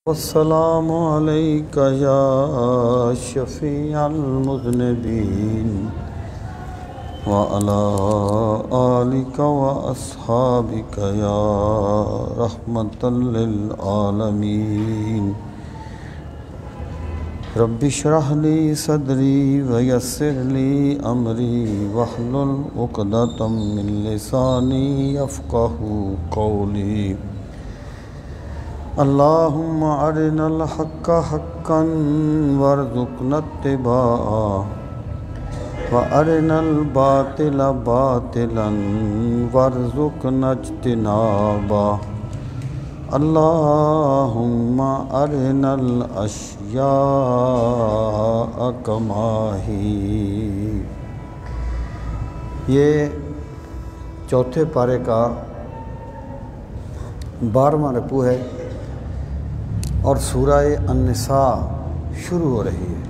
والسلام عليك يا شفيع المذنبين وعلى آلك وأصحابك يا رحمة للعالمين رب اشرح لي صدري ويسر لي أمري واحلل عقدة من لساني يفقهوا قولي اللهم أرنا الحق حقا وارزقنا اتباعه وأرنا الباطل باطلا وارزقنا اجتنابه اللهم أرنا الأشياء كما هي۔ یہ چوتھے پارے کا 12واں رکوع ہے اور سورہ النساء شروع ہو رہی ہے۔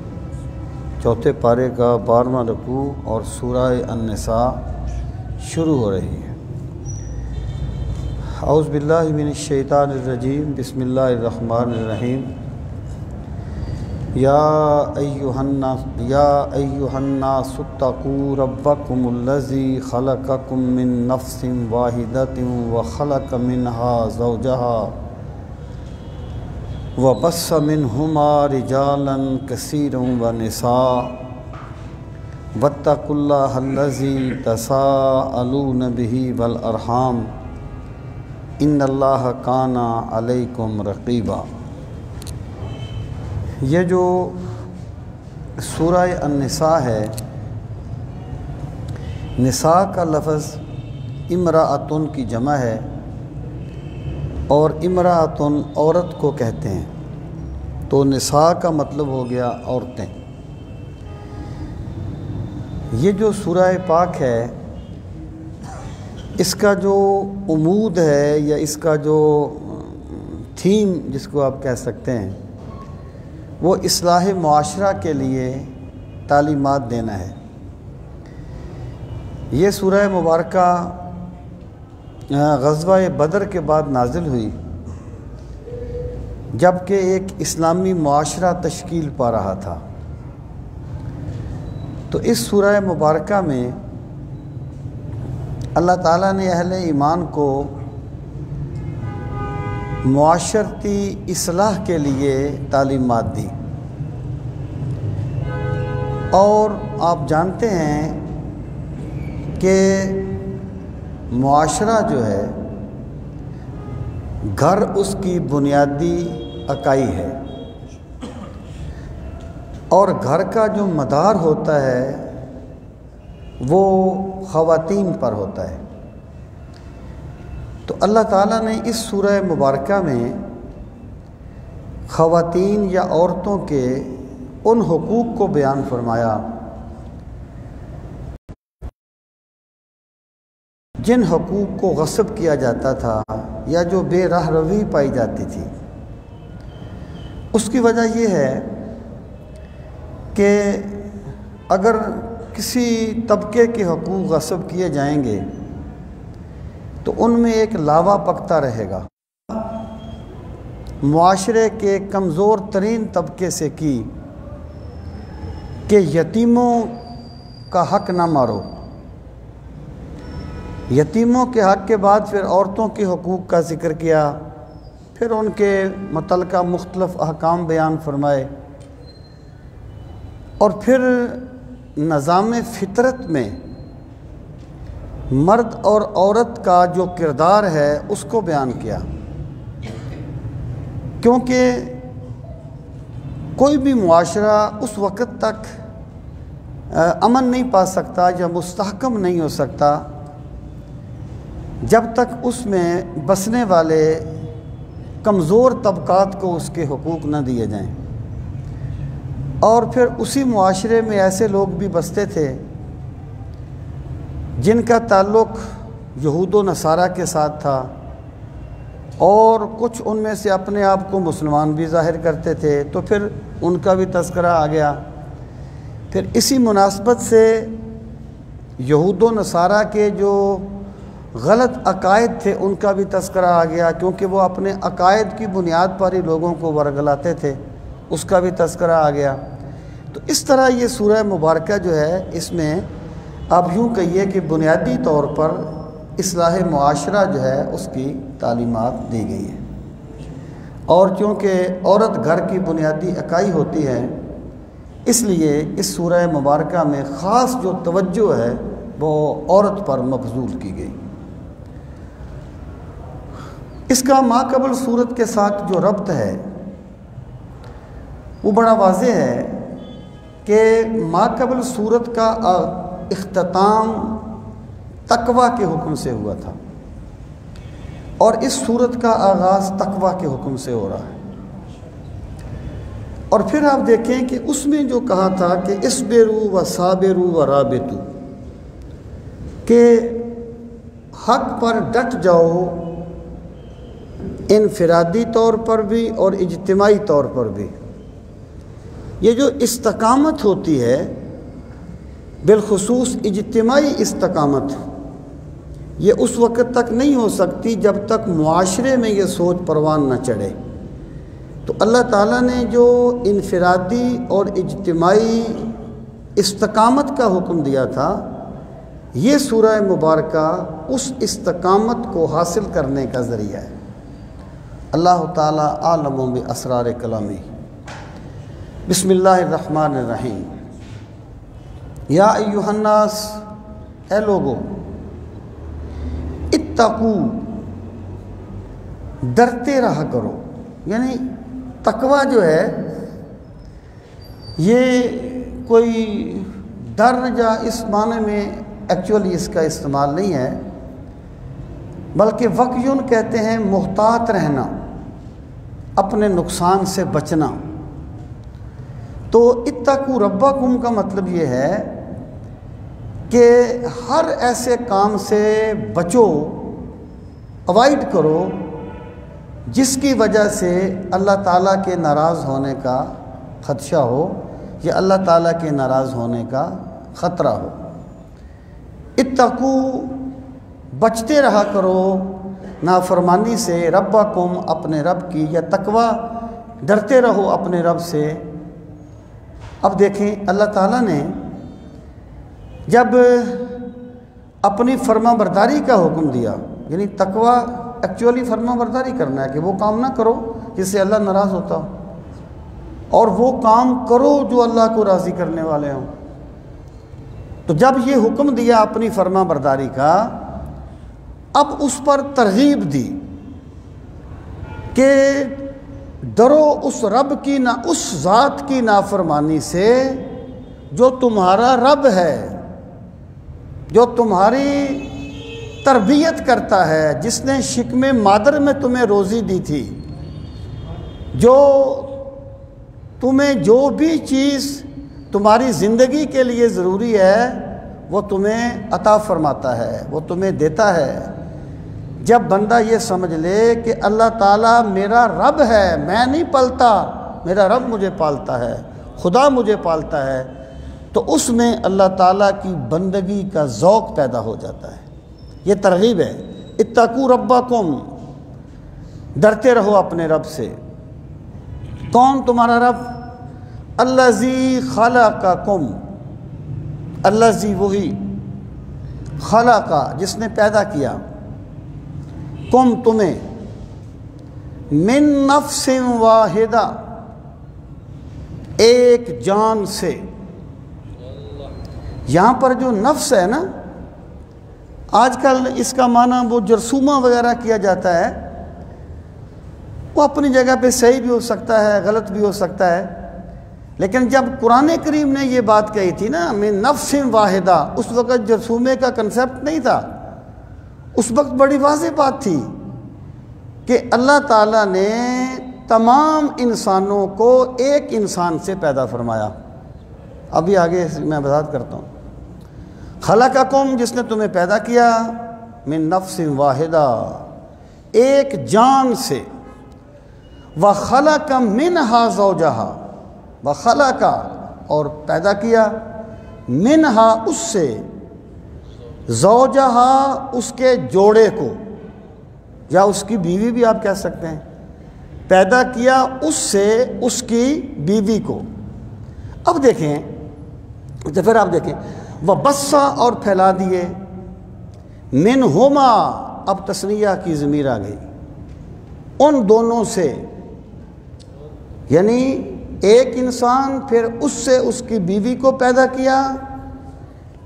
چوتھے پارے کا 12واں رکوع اور سورہ النساء شروع ہو رہی ہے۔ اعوذ باللہ من الشیطان الرجیم، بسم اللہ الرحمن الرحیم۔ یا ایہا الناس اتقوا ربکم الذی خلقکم من نفس واحدۃ وخلق منها زوجہا وبث منہما رجالا کثیرا ونساء واتقوا اللہ الذی تساءلون بہ والارحام ان اللہ کان علیکم رقیبا۔ یہ جو سورہ النساء ہے، نساء کا لفظ امرأتن کی جمع ہے اور امرأتن عورت کو کہتے ہیں، تو نساء کا مطلب ہو گیا عورتیں۔ یہ جو سورہ پاک ہے، اس کا جو عمود ہے یا اس کا جو تھیم جس کو آپ کہہ سکتے ہیں، وہ اصلاح معاشرہ کے لیے تعلیمات دینا ہے۔ یہ سورہ مبارکہ غزوہ بدر کے بعد نازل ہوئی، جبکہ ایک اسلامی معاشرہ تشکیل پا رہا تھا۔ تو اس سورہ مبارکہ میں اللہ تعالیٰ نے اہل ایمان کو معاشرتی اصلاح کے لیے تعلیمات دی، اور آپ جانتے ہیں کہ معاشرہ جو ہے، گھر اس کی بنیادی اکائی ہے، اور گھر کا جو مدار ہوتا ہے وہ خواتین پر ہوتا ہے۔ تو اللہ تعالیٰ نے اس سورہ مبارکہ میں خواتین یا عورتوں کے ان حقوق کو بیان فرمایا جن حقوق کو غصب کیا جاتا تھا یا جو بے راہ روی پائی جاتی تھی۔ اس کی وجہ یہ ہے کہ اگر کسی طبقے کے حقوق غصب کیے جائیں گے تو ان میں ایک لاوا پکتا رہے گا۔ معاشرے کے کمزور ترین طبقے سے کی کہ یتیموں کا حق نہ مارو۔ یتیموں کے حق کے بعد پھر عورتوں کے حقوق کا ذکر کیا، پھر ان کے متعلقہ مختلف احکام بیان فرمائے، اور پھر نظام فطرت میں مرد اور عورت کا جو کردار ہے اس کو بیان کیا، کیونکہ کوئی بھی معاشرہ اس وقت تک امن نہیں پا سکتا یا مستحکم نہیں ہو سکتا جب تک اس میں بسنے والے کمزور طبقات کو اس کے حقوق نہ دیے جائیں۔ اور پھر اسی معاشرے میں ایسے لوگ بھی بستے تھے جن کا تعلق یہود و نصارہ کے ساتھ تھا، اور کچھ ان میں سے اپنے آپ کو مسلمان بھی ظاہر کرتے تھے، تو پھر ان کا بھی تذکرہ آ گیا۔ پھر اسی مناسبت سے یہود و نصارہ کے جو غلط عقائد تھے ان کا بھی تذکرہ آ گیا، کیونکہ وہ اپنے عقائد کی بنیاد پر ہی لوگوں کو ورگلاتے تھے، اس کا بھی تذکرہ آ گیا۔ تو اس طرح یہ سورہ مبارکہ جو ہے، اس میں آپ یوں کہیے کہ بنیادی طور پر اصلاح معاشرہ جو ہے اس کی تعلیمات دی گئی ہیں، اور چونکہ عورت گھر کی بنیادی اکائی ہوتی ہے، اس لیے اس سورہ مبارکہ میں خاص جو توجہ ہے وہ عورت پر مبذول کی گئی۔ اس کا ماقبل صورت کے ساتھ جو ربط ہے وہ بڑا واضح ہے کہ ماقبل صورت کا اختتام تقویٰ کے حکم سے ہوا تھا، اور اس صورت کا آغاز تقویٰ کے حکم سے ہو رہا ہے۔ اور پھر آپ دیکھیں کہ اس میں جو کہا تھا کہ اصبروا وصابروا ورابطوا، کہ حق پر ڈٹ جاؤ، انفرادی طور پر بھی اور اجتماعی طور پر بھی۔ یہ جو استقامت ہوتی ہے، بالخصوص اجتماعی استقامت، یہ اس وقت تک نہیں ہو سکتی جب تک معاشرے میں یہ سوچ پروان نہ چڑھے۔ تو اللہ تعالیٰ نے جو انفرادی اور اجتماعی استقامت کا حکم دیا تھا، یہ سورہ مبارکہ اس استقامت کو حاصل کرنے کا ذریعہ ہے۔ اللہ تعالیٰ عالم باسرار کلامی۔ بسم اللہ الرحمن الرحیم۔ یا ایھا الناس، اے لوگو، اتقو، ڈرتے رہا کرو۔ یعنی تقویٰ جو ہے یہ کوئی ڈر یا اس معنی میں ایکچولی اس کا استعمال نہیں ہے، بلکہ وقیون کہتے ہیں محتاط رہنا، اپنے نقصان سے بچنا۔ تو اتقوا ربکم کا مطلب یہ ہے کہ ہر ایسے کام سے بچو، اوائڈ کرو جس کی وجہ سے اللہ تعالیٰ کے ناراض ہونے کا خدشہ ہو یا اللہ تعالیٰ کے ناراض ہونے کا خطرہ ہو۔ اتقوا، بچتے رہا کرو نافرمانی سے، ربکم، اپنے رب کی، یا تقویٰ، ڈرتے رہو اپنے رب سے۔ اب دیکھیں اللہ تعالیٰ نے جب اپنی فرما برداری کا حکم دیا، یعنی تقویٰ ایکچولی فرما برداری کرنا ہے کہ وہ کام نہ کرو جس سے اللہ ناراض ہوتا ہو، اور وہ کام کرو جو اللہ کو راضی کرنے والے ہوں۔ تو جب یہ حکم دیا اپنی فرما برداری کا، اب اس پر ترغیب دی کہ ڈرو اس رب کی، نہ اس ذات کی نافرمانی سے جو تمہارا رب ہے، جو تمہاری تربیت کرتا ہے، جس نے شکم مادر میں تمہیں روزی دی تھی، جو تمہیں جو بھی چیز تمہاری زندگی کے لیے ضروری ہے وہ تمہیں عطا فرماتا ہے، وہ تمہیں دیتا ہے۔ جب بندہ یہ سمجھ لے کہ اللہ تعالیٰ میرا رب ہے، میں نہیں پالتا، میرا رب مجھے پالتا ہے، خدا مجھے پالتا ہے، تو اس میں اللہ تعالیٰ کی بندگی کا ذوق پیدا ہو جاتا ہے۔ یہ ترغیب ہے، اتقوا ربکم، ڈرتے رہو اپنے رب سے۔ کون تمہارا رب؟ الذی خلقکم، الذی وہی، خلق جس نے پیدا کیا، کم تمہیں، من نفس واحدہ ایک جان سے۔ یہاں پر جو نفس ہے نا، آج کل اس کا معنی وہ جرثومہ وغیرہ کیا جاتا ہے، وہ اپنی جگہ پہ صحیح بھی ہو سکتا ہے، غلط بھی ہو سکتا ہے، لیکن جب قرآن کریم نے یہ بات کہی تھی نا من نفس واحدہ، اس وقت جرثومے کا کنسیپٹ نہیں تھا، اس وقت بڑی واضح بات تھی کہ اللہ تعالیٰ نے تمام انسانوں کو ایک انسان سے پیدا فرمایا۔ ابھی آگے میں وضاحت کرتا ہوں۔ خلقکم، جس نے تمہیں پیدا کیا، من نفس واحدہ، ایک جان سے، وخلق منہا زوجہا، وخلق، اور پیدا کیا، منہا، اس سے، زوجہا اس کے جوڑے کو، یا اس کی بیوی بھی آپ کہہ سکتے ہیں، پیدا کیا اس سے اس کی بیوی کو۔ اب دیکھیں تو پھر آپ دیکھیں وَبَثَّ اور پھیلا دیے، مِنْہُمَا اب تثنیہ کی ضمیر آ گئی، ان دونوں سے، یعنی ایک انسان پھر اس سے اس کی بیوی کو پیدا کیا،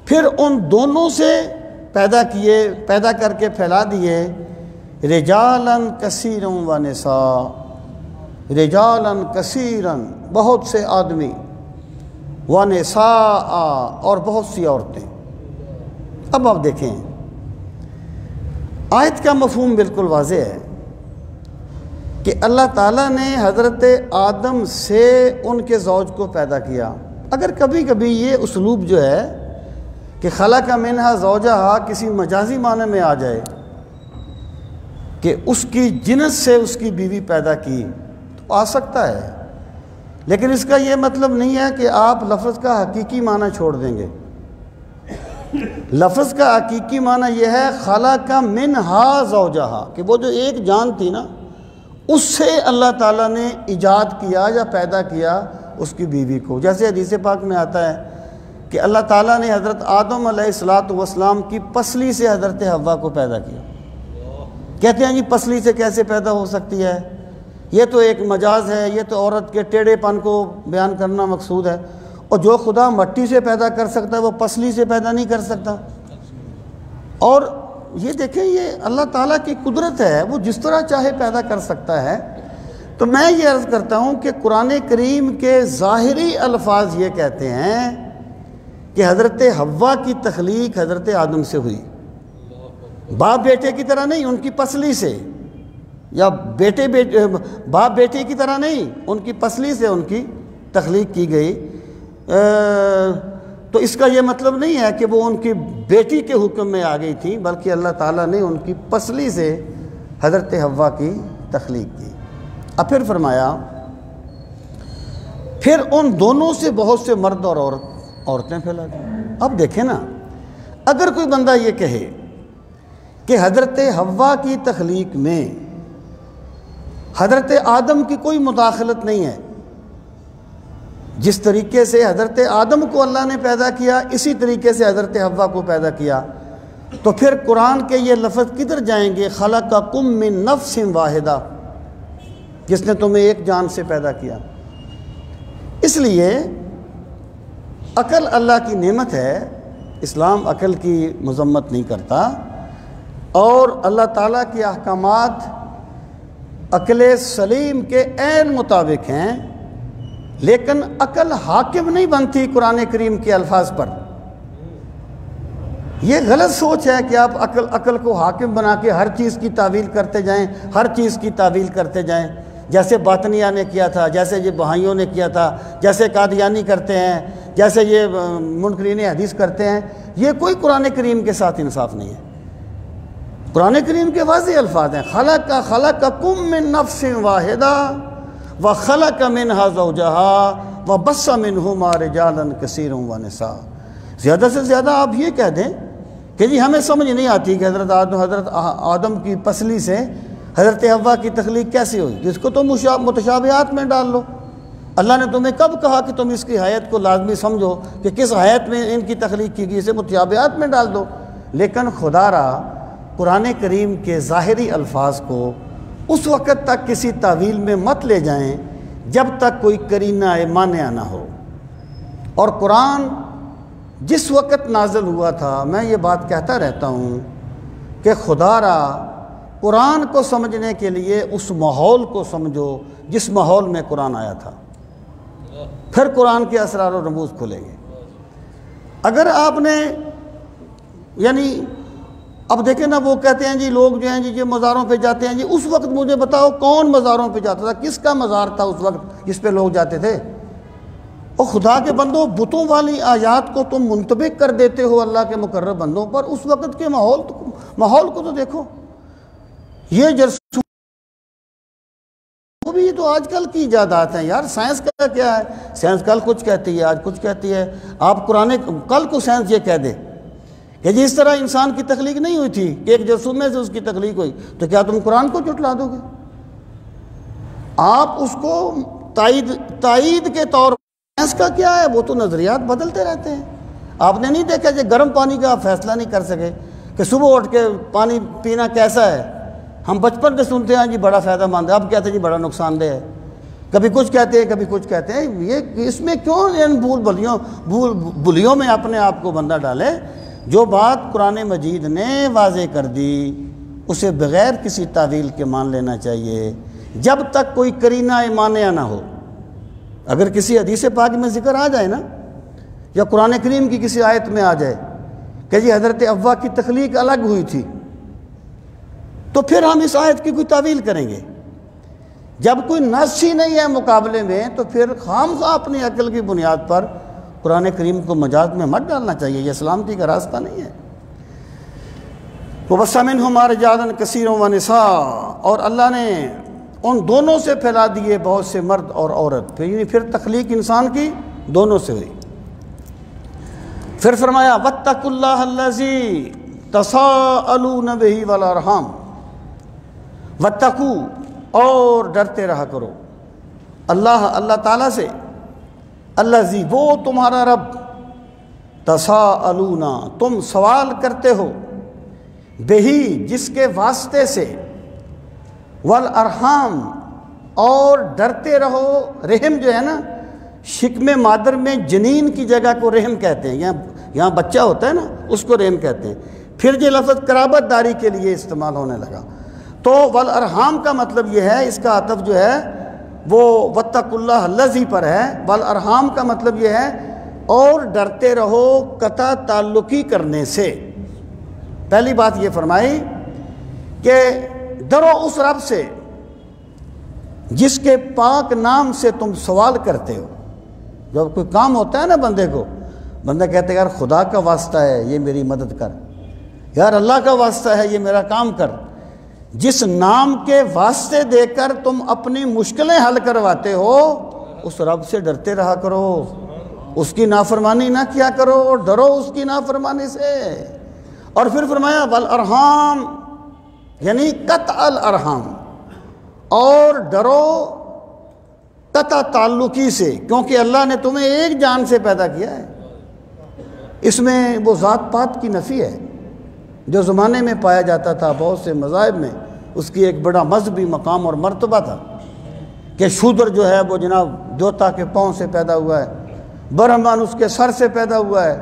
پھر ان دونوں سے پیدا کر کے پھیلا دیے رجالاً کثیراً و نساء، رجالاً کثیراً بہت سے آدمی، و نساء اور بہت سی عورتیں۔ اب آپ دیکھیں آیت کا مفہوم بالکل واضح ہے کہ اللہ تعالیٰ نے حضرت آدم سے ان کے زوج کو پیدا کیا۔ اگر کبھی کبھی یہ اسلوب جو ہے کہ خلق منہا زوجہا کسی مجازی معنی میں آ جائے کہ اس کی جنس سے اس کی بیوی پیدا کی، تو آ سکتا ہے، لیکن اس کا یہ مطلب نہیں ہے کہ آپ لفظ کا حقیقی معنی چھوڑ دیں گے۔ لفظ کا حقیقی معنی یہ ہے خلق منہا زوجہا، کہ وہ جو ایک جان تھی نا، اس سے اللہ تعالیٰ نے ایجاد کیا یا پیدا کیا اس کی بیوی کو۔ جیسے حدیث پاک میں آتا ہے کہ اللہ تعالیٰ نے حضرت آدم علیہ السلام کی پسلی سے حضرت حوا کو پیدا کیا۔ کہتے ہیں جی پسلی سے کیسے پیدا ہو سکتی ہے؟ یہ تو ایک مجاز ہے، یہ تو عورت کے ٹیڑھے پن کو بیان کرنا مقصود ہے، اور جو خدا مٹی سے پیدا کر سکتا ہے وہ پسلی سے پیدا نہیں کر سکتا۔ اور یہ دیکھیں یہ اللہ تعالیٰ کی قدرت ہے، وہ جس طرح چاہے پیدا کر سکتا ہے۔ تو میں یہ عرض کرتا ہوں کہ قرآن کریم کے ظاہری الفاظ یہ کہتے ہیں کہ حضرت حوا کی تخلیق حضرت آدم سے ہوئی، باپ بیٹے کی طرح نہیں، ان کی پسلی سے، یا باپ بیٹے کی طرح نہیں، ان کی پسلی سے ان کی تخلیق کی گئی۔ تو اس کا یہ مطلب نہیں ہے کہ وہ ان کی بیٹی کے حکم میں آ گئی تھی، بلکہ اللہ تعالیٰ نے ان کی پسلی سے حضرت حوا کی تخلیق کی۔ اب پھر فرمایا پھر ان دونوں سے بہت سے مرد اور عورتیں پھیلا دی۔ اب دیکھیں نا، اگر کوئی بندہ یہ کہے کہ حضرت حوا کی تخلیق میں حضرت آدم کی کوئی مداخلت نہیں ہے، جس طریقے سے حضرت آدم کو اللہ نے پیدا کیا اسی طریقے سے حضرت حوا کو پیدا کیا، تو پھر قرآن کے یہ لفظ کدھر جائیں گے؟ خلقکم من نفس واحدہ، جس نے تمہیں ایک جان سے پیدا کیا۔ اس لیے عقل اللہ کی نعمت ہے، اسلام عقل کی مذمت نہیں کرتا، اور اللہ تعالیٰ کے احکامات عقل سلیم کے عین مطابق ہیں، لیکن عقل حاکم نہیں بنتی قرآن کریم کے الفاظ پر۔ یہ غلط سوچ ہے کہ آپ عقل کو حاکم بنا کے ہر چیز کی تعویل کرتے جائیں، ہر چیز کی تعویل کرتے جائیں، جیسے باطنیہ نے کیا تھا، جیسے یہ بہائیوں نے کیا تھا، جیسے قادیانی کرتے ہیں، جیسے یہ منکرین حدیث کرتے ہیں۔ یہ کوئی قرآن کریم کے ساتھ انصاف نہیں ہے۔ قرآن کریم کے واضح الفاظ ہیں، خلقکم من نفس واحدہ وخلق منہا زوجہا وبث منہما رجالا کثیرا ونساء۔ زیادہ سے زیادہ آپ یہ کہہ دیں کہ جی ہمیں سمجھ نہیں آتی کہ حضرت آدم کی پسلی سے حضرت حوا کی تخلیق کیسے ہوئی، جس کو تم متشابہات میں ڈال لو۔ اللہ نے تمہیں کب کہا کہ تم اس کی حیت کو لازمی سمجھو کہ کس حیت میں ان کی تخلیق کی گئی، اسے متشابہات میں ڈال دو۔ لیکن خدا را قرآن کریم کے ظاہری الفاظ کو اس وقت تک کسی تعویل میں مت لے جائیں جب تک کوئی قرینہ مانع نہ ہو۔ اور قرآن جس وقت نازل ہوا تھا، میں یہ بات کہتا رہتا ہوں کہ خدا را قرآن کو سمجھنے کے لیے اس ماحول کو سمجھو جس ماحول میں قرآن آیا تھا، پھر قرآن کے اسرار و رموز کھلیں گے۔ اگر آپ نے یعنی اب دیکھیں نا، وہ کہتے ہیں جی لوگ جو ہیں جی مزاروں پہ جاتے ہیں، جی اس وقت مجھے بتاؤ کون مزاروں پہ جاتا تھا، کس کا مزار تھا اس وقت جس پہ لوگ جاتے تھے؟ اور خدا کے بندوں، بتوں والی آیات کو تم منطبق کر دیتے ہو اللہ کے مقرب بندوں پر، اس وقت کے ماحول کو تو دیکھو۔ یہ جرسوں بھی تو آج کل کی ایجادات ہیں یار۔ سائنس کا کیا ہے؟ سائنس کل کچھ کہتی ہے، آج کچھ کہتی ہے۔ آپ قرآن کل کو سائنس یہ کہہ دے کہ جس طرح انسان کی تخلیق نہیں ہوئی تھی کہ ایک جرثومے سے اس کی تخلیق ہوئی، تو کیا تم قرآن کو جھٹلا دو گے؟ آپ اس کو تائید کے طور پر، اس کا کیا ہے، وہ تو نظریات بدلتے رہتے ہیں۔ آپ نے نہیں دیکھا کہ گرم پانی کا آپ فیصلہ نہیں کر سکے کہ صبح اٹھ کے پانی پینا کیسا ہے؟ ہم بچپن سے سنتے ہیں جی بڑا فائدہ مند ہے، اب کہتے ہیں جی بڑا نقصان دہ ہے، کبھی کچھ کہتے ہیں کبھی کچھ کہتے ہیں۔ یہ اس میں کیوں ان بھولیوں میں اپنے آپ کو بندہ ڈالے؟ جو بات قرآن مجید نے واضح کر دی اسے بغیر کسی تعویل کے مان لینا چاہیے، جب تک کوئی قرینہ مانعہ نہ ہو۔ اگر کسی حدیث پاک میں ذکر آ جائے نا، یا قرآن کریم کی کسی آیت میں آ جائے کہ جی حضرت حوا کی تخلیق الگ ہوئی تھی، تو پھر ہم اس آیت کی کوئی تعویل کریں گے۔ جب کوئی نص ہی نہیں ہے مقابلے میں، تو پھر خام خواہ اپنی عقل کی بنیاد پر قرآن کریم کو مجاز میں مت ڈالنا چاہیے، یہ سلامتی کا راستہ نہیں ہے۔ وَبَثَّ مِنْهُمَا رِجَالًا كَثِيرًا وَنِسَاءً، اور اللہ نے ان دونوں سے پھیلا دیے بہت سے مرد اور عورت، پھر تخلیق انسان کی دونوں سے ہوئی۔ پھر فرمایا وَاتَّقُوا اللَّهَ الَّذِي تَسَاءَلُونَ بِهِ وَالْأَرْحَامَ، وَاتَّقُوا، اور ڈرتے رہا کرو، اللہ تعالیٰ سے، الذی، وہ تمہارا رب، تساءلون، تم سوال کرتے ہو، بہی، جس کے واسطے سے، والارحام، اور ڈرتے رہو، رحم جو ہے نا، شکم مادر میں جنین کی جگہ کو رحم کہتے ہیں، یہاں بچہ ہوتا ہے نا اس کو رحم کہتے ہیں، پھر یہ لفظ قرابت داری کے لیے استعمال ہونے لگا، تو والارحام کا مطلب یہ ہے، اس کا عطف جو ہے وہ واتقوا اللہ الذی پر ہے، والارحام کا مطلب یہ ہے اور ڈرتے رہو قطع تعلقی کرنے سے۔ پہلی بات یہ فرمائی کہ ڈرو اس رب سے جس کے پاک نام سے تم سوال کرتے ہو۔ جب کوئی کام ہوتا ہے نا بندے کو، بندہ کہتے ہیں یار خدا کا واسطہ ہے یہ میری مدد کر، یار اللہ کا واسطہ ہے یہ میرا کام کر، جس نام کے واسطے دے کر تم اپنی مشکلیں حل کرواتے ہو اس رب سے ڈرتے رہا کرو، اس کی نافرمانی نہ کیا کرو، ڈرو اس کی نافرمانی سے۔ اور پھر فرمایا والارحام، یعنی قطع الارحام، اور ڈرو قطع تعلقی سے، کیونکہ اللہ نے تمہیں ایک جان سے پیدا کیا ہے۔ اس میں وہ ذات پات کی نفی ہے جو زمانے میں پایا جاتا تھا بہت سے مذاہب میں، اس کی ایک بڑا مذہبی مقام اور مرتبہ تھا کہ شودر جو ہے وہ جناب دیوتا کے پاؤں سے پیدا ہوا ہے، برہمن اس کے سر سے پیدا ہوا ہے،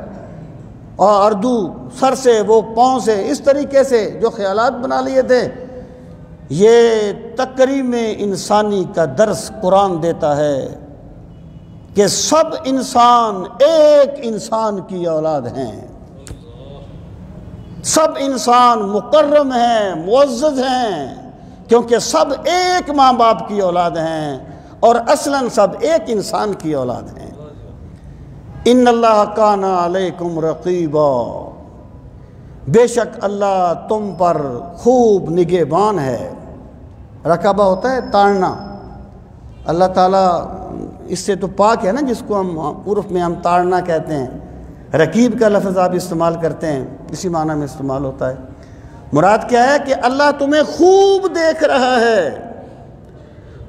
اور اردو سر سے وہ پاؤں سے، اس طریقے سے جو خیالات بنا لیے تھے۔ یہ تقریم انسانی کا درس قرآن دیتا ہے کہ سب انسان ایک انسان کی اولاد ہیں، سب انسان مکرم ہیں، معزز ہیں، کیونکہ سب ایک ماں باپ کی اولاد ہیں اور اصلاً سب ایک انسان کی اولاد ہیں۔ ان اللہ کان علیکم رقیبا، بے شک اللہ تم پر خوب نگہبان ہے۔ رقابہ ہوتا ہے تاڑنا، اللہ تعالیٰ اس سے تو پاک ہے نا، جس کو ہم عرف میں ہم تاڑنا کہتے ہیں۔ رقیب کا لفظ آپ استعمال کرتے ہیں، اسی معنی میں استعمال ہوتا ہے۔ مراد کیا ہے کہ اللہ تمہیں خوب دیکھ رہا ہے،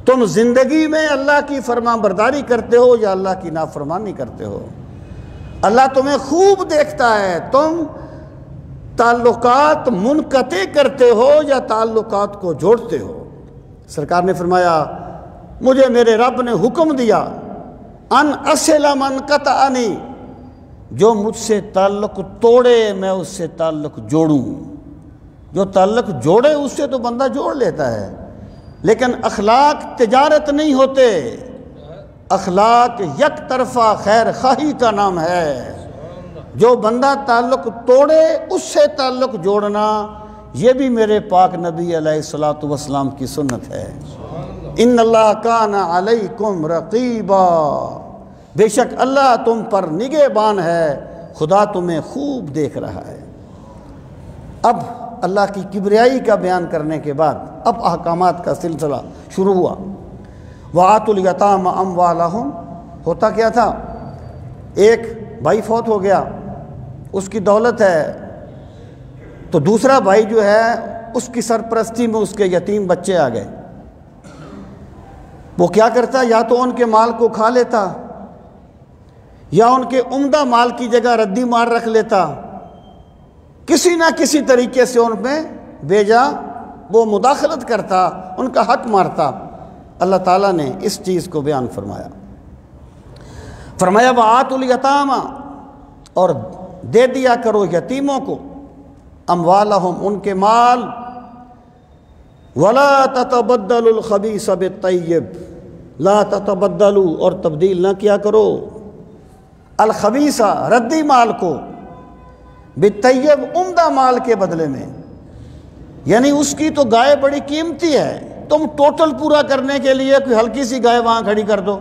تم زندگی میں اللہ کی فرما برداری کرتے ہو یا اللہ کی نافرمانی کرتے ہو، اللہ تمہیں خوب دیکھتا ہے، تم تعلقات منقطع کرتے ہو یا تعلقات کو جوڑتے ہو۔ سرکار نے فرمایا مجھے میرے رب نے حکم دیا ان اصل من قطعنی، جو مجھ سے تعلق توڑے میں اس سے تعلق جوڑوں۔ جو تعلق جوڑے اس سے تو بندہ جوڑ لیتا ہے، لیکن اخلاق تجارت نہیں ہوتے، اخلاق یک طرفہ خیر خواہی کا نام ہے۔ جو بندہ تعلق توڑے اس سے تعلق جوڑنا، یہ بھی میرے پاک نبی علیہ الصلوۃ والسلام کی سنت ہے۔ ان اللہ کان علیکم رقیبا، بے شک اللہ تم پر نگہبان ہے، خدا تمہیں خوب دیکھ رہا ہے۔ اب اللہ کی کبریائی کا بیان کرنے کے بعد اب احکامات کا سلسلہ شروع ہوا۔ وَآتُوا الْيَتَامَ أَمْوَالَهُمْ، ہوتا کیا تھا، ایک بھائی فوت ہو گیا، اس کی دولت ہے، تو دوسرا بھائی جو ہے اس کی سرپرستی میں اس کے یتیم بچے آ گئے. وہ کیا کرتا؟ یا تو ان کے مال کو کھا لیتا یا ان کے عمدہ مال کی جگہ ردی مار رکھ لیتا، کسی نہ کسی طریقے سے ان پہ بیجا وہ مداخلت کرتا، ان کا حق مارتا. اللہ تعالیٰ نے اس چیز کو بیان فرمایا. فرمایا وَآتُوا الْيَتَامَ، اور دے دیا کرو یتیموں کو، اموالہم ان کے مال، وَلَا تَتَبَدَّلُوا الْخَبِيثَ بِالطَّيِّبِ، لا تتبدلوا، اور تبدیل نہ کیا کرو، الخبیثہ ردی مال کو، بالطیب عمدہ مال کے بدلے میں. یعنی اس کی تو گائے بڑی قیمتی ہے، تم ٹوٹل پورا کرنے کے لیے کوئی ہلکی سی گائے وہاں کھڑی کر دو.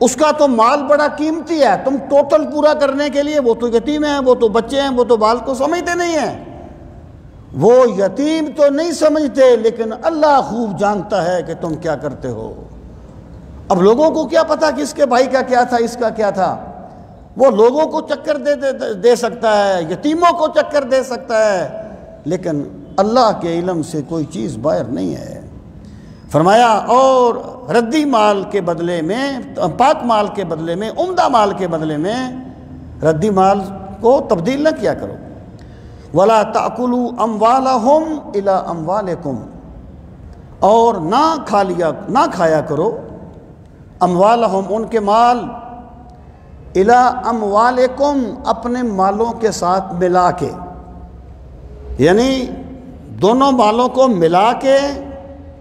اس کا تو مال بڑا قیمتی ہے، تم ٹوٹل پورا کرنے کے لیے، وہ تو یتیم ہیں، وہ تو بچے ہیں، وہ تو بال کو سمجھتے نہیں ہیں. وہ یتیم تو نہیں سمجھتے لیکن اللہ خوب جانتا ہے کہ تم کیا کرتے ہو. اب لوگوں کو کیا پتا کہ اس کے بھائی کا کیا تھا، اس کا کیا تھا. وہ لوگوں کو چکر دے سکتا ہے، یتیموں کو چکر دے سکتا ہے، لیکن اللہ کے علم سے کوئی چیز باہر نہیں ہے. فرمایا اور ردی مال کے بدلے میں، پاک مال کے بدلے میں، عمدہ مال کے بدلے میں ردی مال کو تبدیل نہ کیا کرو. وَلَا تَأْكُلُوا أَمْوَالَهُمْ إِلَىٰ أَمْوَالِكُمْ، اور نہ کھایا کرو اموالہم ان کے مال، إِلَىٰ أَمْوَالِكُمْ اپنے مالوں کے ساتھ ملا کے، یعنی دونوں مالوں کو ملا کے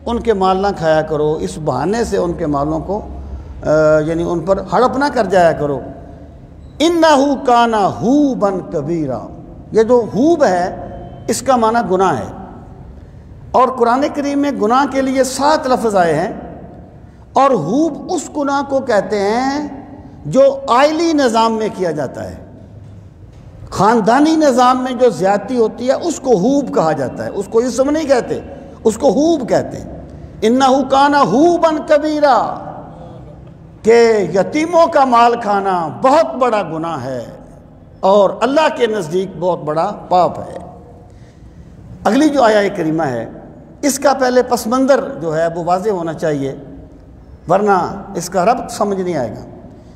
ان کے مال نہ کھایا کرو. اس بہانے سے ان کے مالوں کو یعنی ان پر ہڑپ نہ کر جایا کرو. إِنَّهُ كَانَ حُوبًا كَبِيرًا، یہ جو حوب ہے اس کا معنی گناہ ہے، اور قرآن کریم میں گناہ کے لیے 7 لفظ آئے ہیں. اور حوب اس گناہ کو کہتے ہیں جو آئلی نظام میں کیا جاتا ہے، خاندانی نظام میں جو زیادتی ہوتی ہے اس کو حوب کہا جاتا ہے. اس کو اسم نہیں کہتے، اس کو حوب کہتے ہیں. إِنَّهُ كَانَ حُوبًا كَبِيرًا، کہ یتیموں کا مال کھانا بہت بڑا گناہ ہے اور اللہ کے نزدیک بہت بڑا پاپ ہے. اگلی جو آیہ کریمہ ہے اس کا پہلے پس منظر جو ہے وہ واضح ہونا چاہیے، ورنہ اس کا ربط سمجھ نہیں آئے گا.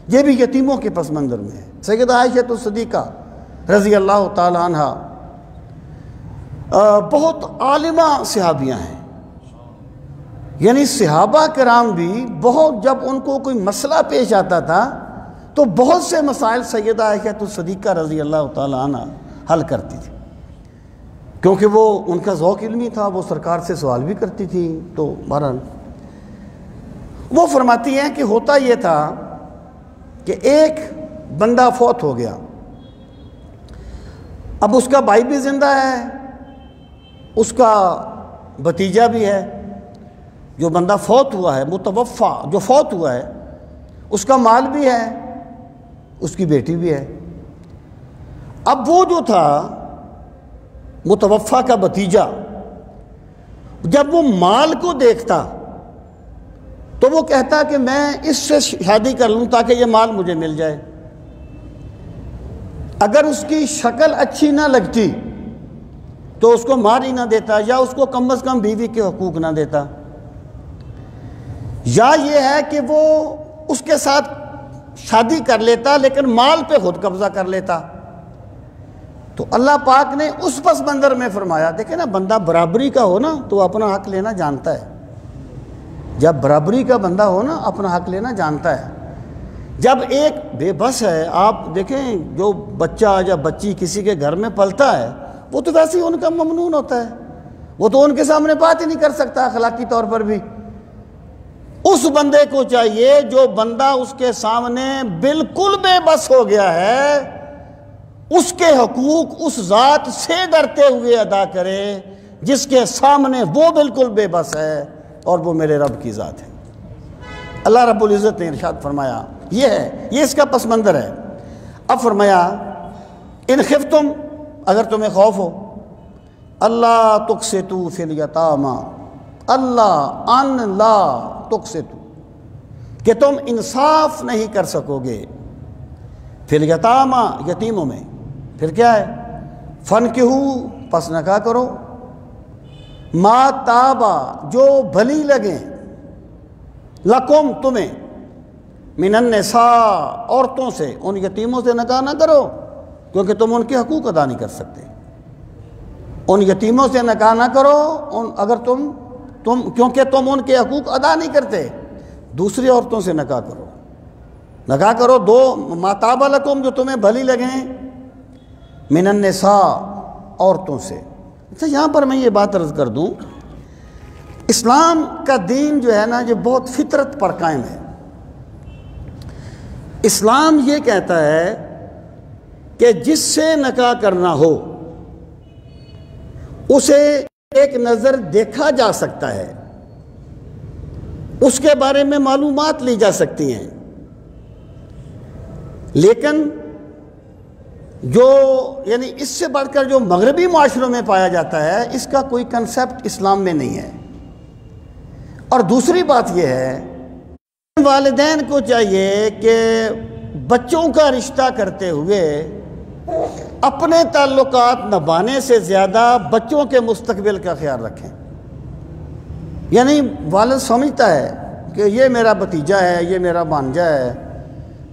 یہ بھی یتیموں کے پس منظر میں ہے. سیدہ عائشہ صدیقہ رضی اللہ تعالی عنہ بہت عالمہ صحابیاں ہیں، یعنی صحابہ کرام بھی بہت، جب ان کو کوئی مسئلہ پیش آتا تھا تو بہت سے مسائل سیدہ عائشہ صدیقہ رضی اللہ تعالی عنہ حل کرتی تھی، کیونکہ وہ ان کا ذوق علمی تھا، وہ سرکار سے سوال بھی کرتی تھی. تو بہرحال وہ فرماتی ہیں کہ ہوتا یہ تھا کہ ایک بندہ فوت ہو گیا، اب اس کا بھائی بھی زندہ ہے، اس کا بھتیجا بھی ہے. جو بندہ فوت ہوا ہے، متوفا جو فوت ہوا ہے، اس کا مال بھی ہے، اس کی بیٹی بھی ہے. اب وہ جو تھا متوفا کا بھتیجا، جب وہ مال کو دیکھتا تو وہ کہتا کہ میں اس سے شادی کر لوں تاکہ یہ مال مجھے مل جائے. اگر اس کی شکل اچھی نہ لگتی تو اس کو مار ہی نہ دیتا، یا اس کو کم از کم بیوی کے حقوق نہ دیتا. یا یہ ہے کہ وہ اس کے ساتھ شادی کر لیتا لیکن مال پہ خود قبضہ کر لیتا. تو اللہ پاک نے اس پس منظر میں فرمایا، دیکھیں نا، بندہ برابری کا ہو نا تو اپنا حق لینا جانتا ہے. جب برابری کا بندہ ہو نا اپنا حق لینا جانتا ہے. جب ایک بے بس ہے، آپ دیکھیں جو بچہ یا بچی کسی کے گھر میں پلتا ہے وہ تو ویسے ہی ان کا ممنون ہوتا ہے، وہ تو ان کے سامنے بات ہی نہیں کر سکتا اخلاقی طور پر بھی. اس بندے کو چاہیے جو بندہ اس کے سامنے بالکل بے بس ہو گیا ہے، اس کے حقوق اس ذات سے ڈرتے ہوئے ادا کرے جس کے سامنے وہ بالکل بے بس ہے، اور وہ میرے رب کی ذات ہے. اللہ رب العزت نے ارشاد فرمایا، یہ ہے، یہ اس کا پس منظر ہے. اب فرمایا ان خفتم، اگر تمہیں خوف ہو، اللہ تقسطوا فی الیتامی، اللہ ان لا تقسطوا، کہ تم انصاف نہیں کر سکو گے، فی الیتامی یتیموں میں. پھر کیا ہے؟ فنکحو پس نکاح کرو، ما تابا جو بھلی لگیں، لکم تمہیں، من النساء عورتوں سے، ان یتیموں سے نکاح نہ کرو کیونکہ تم ان کے حقوق ادا نہیں کر سکتے، ان یتیموں سے نکاح نہ کرو اگر تم کیونکہ تم ان کے حقوق ادا نہیں کرتے، دوسری عورتوں سے نکاح کرو دو ما طاب لکم جو تمہیں بھلی لگیں، من النساء عورتوں سے۔ اچھا یہاں پر میں یہ بات عرض کر دوں، اسلام کا دین جو ہے نا یہ بہت فطرت پر قائم ہے۔ اسلام یہ کہتا ہے کہ جس سے نکاح کرنا ہو اسے ایک نظر دیکھا جا سکتا ہے، اس کے بارے میں معلومات لی جا سکتی ہیں، لیکن جو یعنی اس سے بڑھ کر جو مغربی معاشروں میں پایا جاتا ہے اس کا کوئی کنسپٹ اسلام میں نہیں ہے۔ اور دوسری بات یہ ہے والدین کو چاہیے کہ بچوں کا رشتہ کرتے ہوئے اپنے تعلقات نبھانے سے زیادہ بچوں کے مستقبل کا خیال رکھیں۔ یعنی والد سمجھتا ہے کہ یہ میرا بھتیجا ہے، یہ میرا بھانجا ہے،